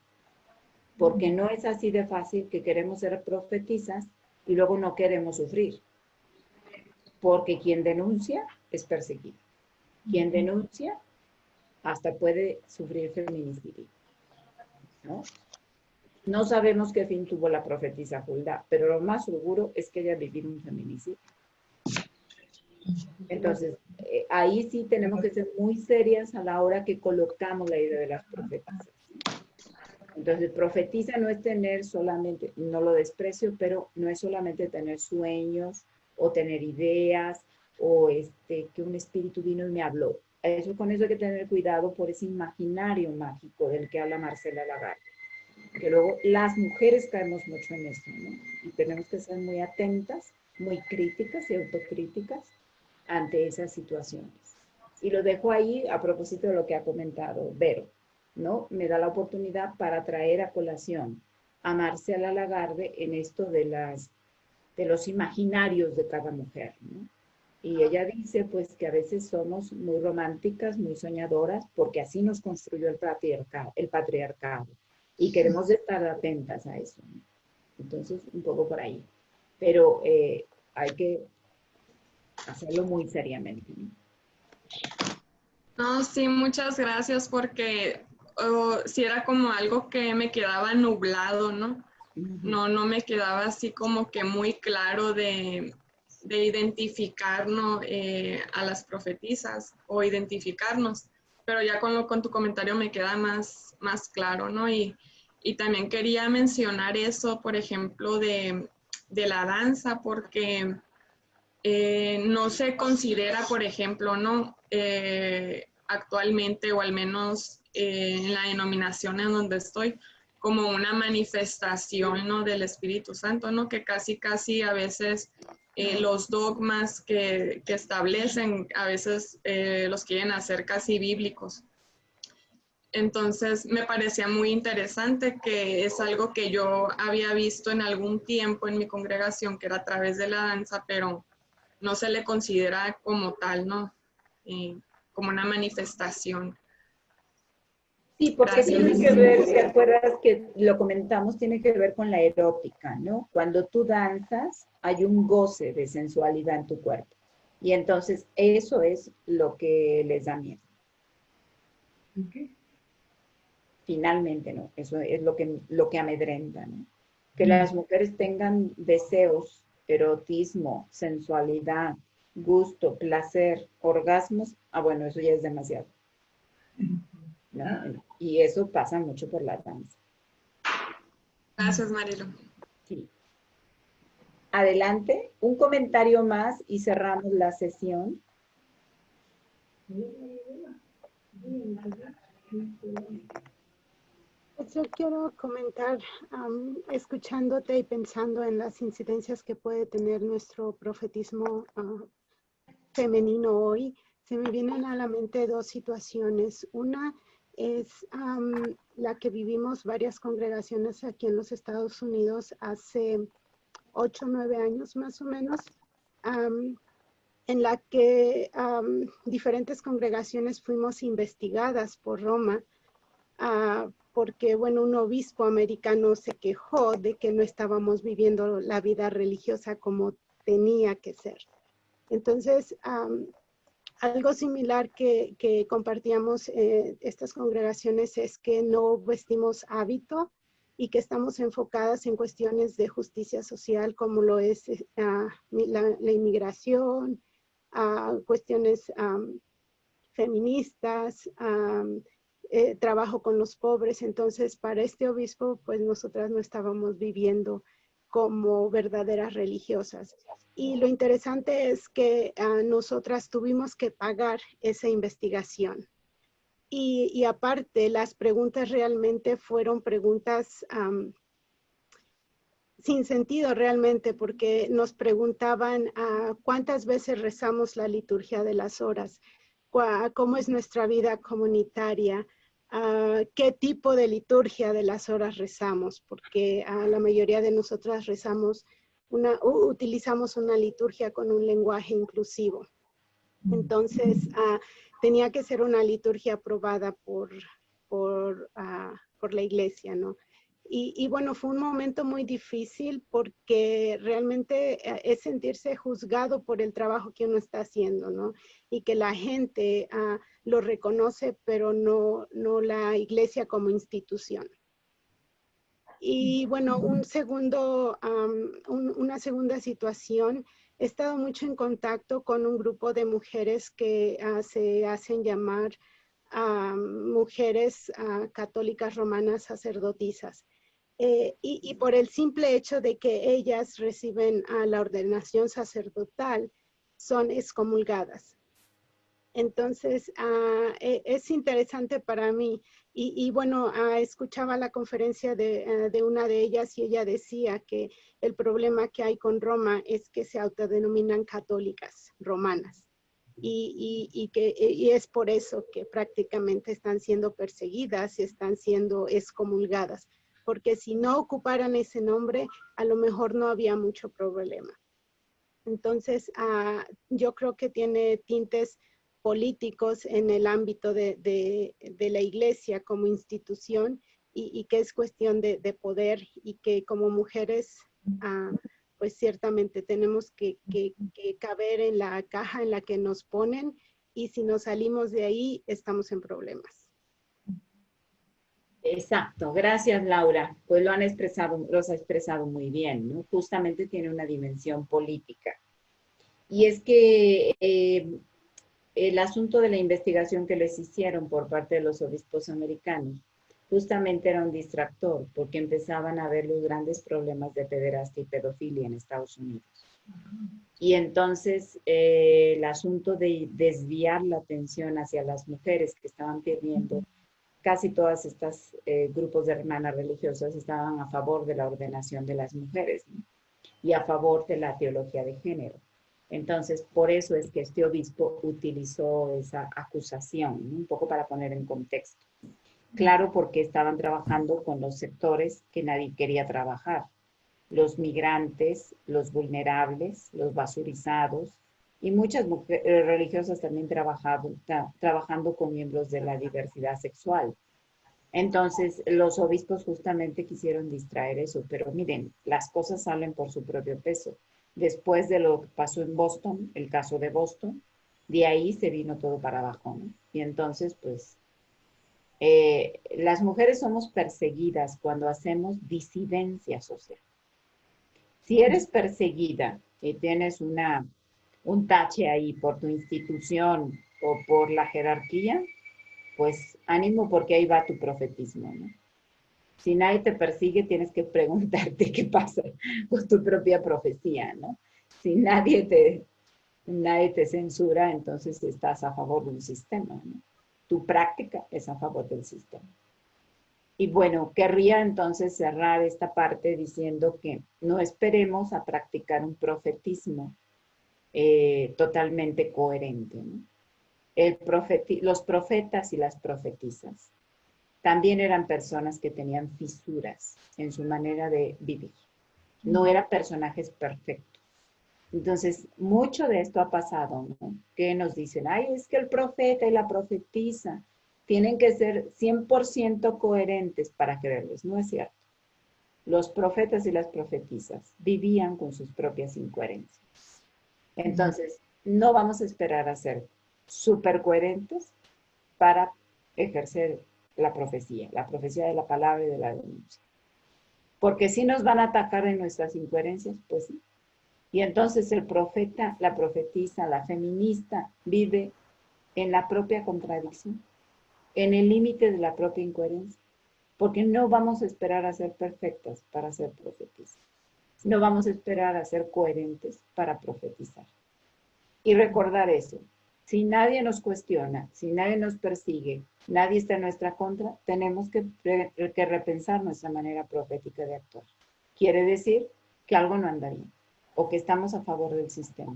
Porque no es así de fácil que queremos ser profetizas y luego no queremos sufrir. Porque quien denuncia es perseguido. Quien denuncia hasta puede sufrir feminicidio, ¿no? No sabemos qué fin tuvo la profetisa Hulda, pero lo más seguro es que ella vivió un feminicidio. Entonces, ahí sí tenemos que ser muy serias a la hora que colocamos la idea de las profetisas. Entonces, profetiza no es tener solamente, no lo desprecio, pero no es solamente tener sueños o tener ideas o que un espíritu vino y me habló. Con eso hay que tener cuidado por ese imaginario mágico del que habla Marcela Lagarde. Que luego las mujeres caemos mucho en eso, ¿no? Y tenemos que ser muy atentas, muy críticas y autocríticas ante esas situaciones. Y lo dejo ahí a propósito de lo que ha comentado Vero, ¿no? Me da la oportunidad para traer a colación a Marcela Lagarde en esto de los imaginarios de cada mujer, ¿no? Y ella dice, pues, que a veces somos muy románticas, muy soñadoras, porque así nos construyó el patriarcado. Y queremos estar atentas a eso, ¿no? Entonces, un poco por ahí. Pero hay que hacerlo muy seriamente, ¿no? No, sí, muchas gracias porque sí era como algo que me quedaba nublado, ¿no? No me quedaba así como que muy claro de identificar, ¿no? A las profetisas o identificarnos, pero ya con tu comentario me queda más claro, ¿no? Y también quería mencionar eso, por ejemplo, de la danza, porque no se considera, por ejemplo, ¿no? Actualmente, o al menos en la denominación en donde estoy, como una manifestación, ¿no? Del Espíritu Santo, ¿no? Que casi a veces los dogmas que establecen, a veces los quieren hacer casi bíblicos. Entonces me parecía muy interesante, que es algo que yo había visto en algún tiempo en mi congregación, que era a través de la danza, pero no se le considera como tal, ¿no? Como una manifestación. Sí, porque Gracias. tiene que ver, ¿te acuerdas que lo comentamos? Tiene que ver con la erótica, ¿no? Cuando tú danzas, hay un goce de sensualidad en tu cuerpo. Y entonces eso es lo que les da miedo. ¿Qué? Finalmente, ¿no? Eso es lo que amedrenta, ¿no? Que las mujeres tengan deseos, erotismo, sensualidad, gusto, placer, orgasmos, bueno, eso ya es demasiado, ¿no? Y eso pasa mucho por la danza. Gracias, Marilu. Sí. Adelante, un comentario más y cerramos la sesión. Pues yo quiero comentar, escuchándote y pensando en las incidencias que puede tener nuestro profetismo femenino hoy, se me vienen a la mente dos situaciones. Una es la que vivimos varias congregaciones aquí en los Estados Unidos hace 8 o 9 años más o menos, en la que diferentes congregaciones fuimos investigadas por Roma, porque, bueno, un obispo americano se quejó de que no estábamos viviendo la vida religiosa como tenía que ser. Entonces, algo similar que compartíamos estas congregaciones es que no vestimos hábito y que estamos enfocadas en cuestiones de justicia social como lo es la inmigración, cuestiones feministas, trabajo con los pobres. Entonces, para este obispo, pues nosotras no estábamos viviendo como verdaderas religiosas. Y lo interesante es que nosotras tuvimos que pagar esa investigación. Y aparte, las preguntas realmente fueron preguntas sin sentido realmente, porque nos preguntaban cuántas veces rezamos la liturgia de las horas, cómo es nuestra vida comunitaria, qué tipo de liturgia de las horas rezamos, porque la mayoría de nosotras utilizamos una liturgia con un lenguaje inclusivo. Entonces, tenía que ser una liturgia aprobada por la iglesia, ¿no? Y bueno, fue un momento muy difícil porque realmente es sentirse juzgado por el trabajo que uno está haciendo, ¿no? Y que la gente lo reconoce, pero no la iglesia como institución. Y bueno, una segunda situación, he estado mucho en contacto con un grupo de mujeres que se hacen llamar mujeres católicas romanas sacerdotisas. Y por el simple hecho de que ellas reciben la ordenación sacerdotal, son excomulgadas. Entonces, es interesante para mí. Y bueno, escuchaba la conferencia de una de ellas y ella decía que el problema que hay con Roma es que se autodenominan católicas romanas. Y es por eso que prácticamente están siendo perseguidas y están siendo excomulgadas. Porque si no ocuparan ese nombre, a lo mejor no había mucho problema. Entonces, yo creo que tiene tintes políticos en el ámbito de la iglesia como institución y que es cuestión de poder y que como mujeres, pues ciertamente tenemos que caber en la caja en la que nos ponen y si nos salimos de ahí, estamos en problemas. Exacto, gracias Laura, pues los ha expresado muy bien, ¿no? Justamente tiene una dimensión política. Y es que el asunto de la investigación que les hicieron por parte de los obispos americanos justamente era un distractor, porque empezaban a ver los grandes problemas de pederastia y pedofilia en Estados Unidos. Y entonces el asunto de desviar la atención hacia las mujeres que estaban perdiendo, casi todas estas grupos de hermanas religiosas estaban a favor de la ordenación de las mujeres, ¿no? Y a favor de la teología de género. Entonces, por eso es que este obispo utilizó esa acusación, ¿no? Un poco para poner en contexto. Claro, porque estaban trabajando con los sectores que nadie quería trabajar. Los migrantes, los vulnerables, los basurizados, y muchas mujeres religiosas también trabajando con miembros de la diversidad sexual. Entonces, los obispos justamente quisieron distraer eso, pero miren, las cosas salen por su propio peso. Después de lo que pasó en Boston, el caso de Boston, de ahí se vino todo para abajo, ¿no? Y entonces, pues, las mujeres somos perseguidas cuando hacemos disidencia social. Si eres perseguida y tienes un tache ahí por tu institución o por la jerarquía, pues ánimo porque ahí va tu profetismo, ¿no? Si nadie te persigue, tienes que preguntarte qué pasa con tu propia profecía, ¿no? Si nadie te censura, entonces estás a favor de un sistema, ¿no? Tu práctica es a favor del sistema. Y bueno, querría entonces cerrar esta parte diciendo que no esperemos a practicar un profetismo totalmente coherente, ¿no? Los profetas y las profetisas también eran personas que tenían fisuras en su manera de vivir. No eran personajes perfectos. Entonces, mucho de esto ha pasado, ¿no? Que nos dicen, ay, es que el profeta y la profetisa tienen que ser 100% coherentes para creerles. No es cierto. Los profetas y las profetisas vivían con sus propias incoherencias. Entonces, no vamos a esperar a ser súper coherentes para ejercer la profecía de la palabra y de la denuncia. Porque si nos van a atacar en nuestras incoherencias, pues sí. Y entonces el profeta, la profetisa, la feminista vive en la propia contradicción, en el límite de la propia incoherencia, porque no vamos a esperar a ser perfectas para ser profetisas. No vamos a esperar a ser coherentes para profetizar. Y recordar eso, si nadie nos cuestiona, si nadie nos persigue, nadie está en nuestra contra, tenemos que repensar nuestra manera profética de actuar. Quiere decir que algo no anda bien o que estamos a favor del sistema.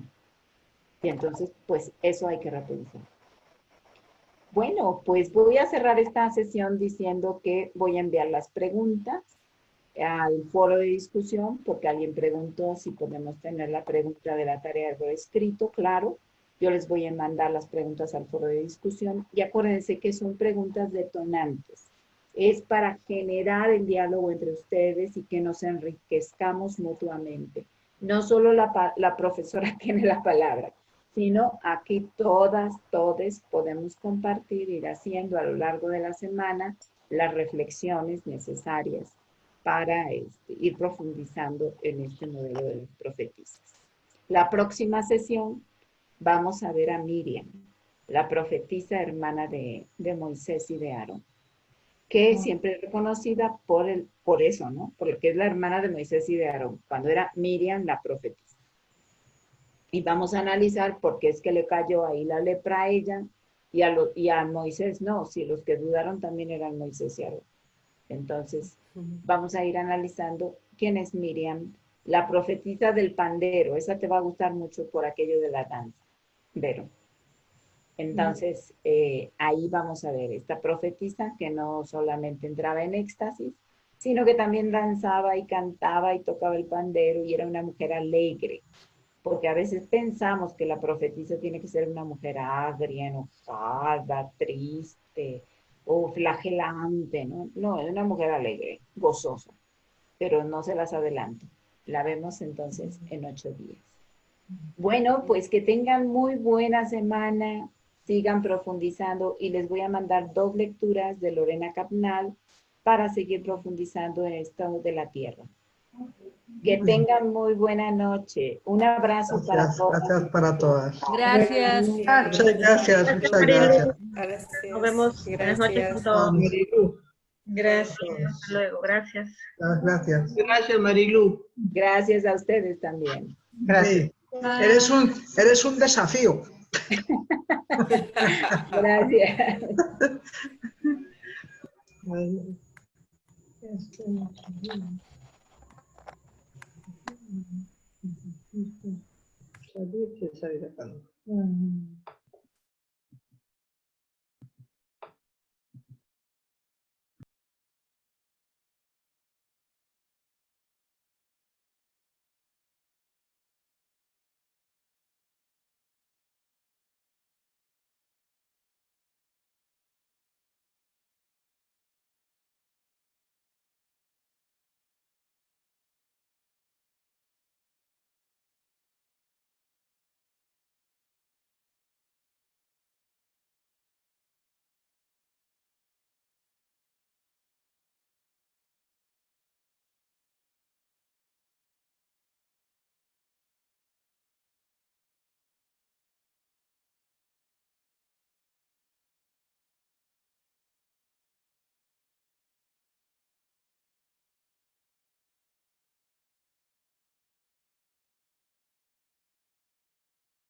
Y entonces, pues eso hay que repensar. Bueno, pues voy a cerrar esta sesión diciendo que voy a enviar las preguntas al foro de discusión, porque alguien preguntó si podemos tener la pregunta de la tarea de escrito, claro. Yo les voy a mandar las preguntas al foro de discusión y acuérdense que son preguntas detonantes. Es para generar el diálogo entre ustedes y que nos enriquezcamos mutuamente. No solo la profesora tiene la palabra, sino aquí todas, todes podemos compartir, ir haciendo a lo largo de la semana las reflexiones necesarias para ir profundizando en este modelo de los profetisas. La próxima sesión vamos a ver a Miriam, la profetisa hermana de Moisés y de Aarón, que siempre es reconocida por eso, ¿no? Porque es la hermana de Moisés y de Aarón, cuando era Miriam la profetisa. Y vamos a analizar por qué es que le cayó ahí la lepra a ella y a Moisés no, si los que dudaron también eran Moisés y Aarón. Entonces, vamos a ir analizando quién es Miriam, la profetisa del pandero. Esa te va a gustar mucho por aquello de la danza, Vero. Entonces, ahí vamos a ver esta profetisa que no solamente entraba en éxtasis, sino que también danzaba y cantaba y tocaba el pandero y era una mujer alegre. Porque a veces pensamos que la profetisa tiene que ser una mujer agria, enojada, triste o flagelante, ¿no? No, es una mujer alegre, gozosa, pero no se las adelanto. La vemos entonces en 8 días. Bueno, pues que tengan muy buena semana, sigan profundizando y les voy a mandar 2 lecturas de Lorena Capnal para seguir profundizando en esto de la tierra. Que tengan muy buena noche. Un abrazo para todos. Gracias para todas. Gracias. Muchas gracias, muchas gracias. Nos vemos. Buenas noches con todos. Gracias. Hasta luego. Gracias. Gracias. Gracias, Marilu. Gracias a ustedes también. Gracias. Eres un desafío. Gracias. Salud, que salga.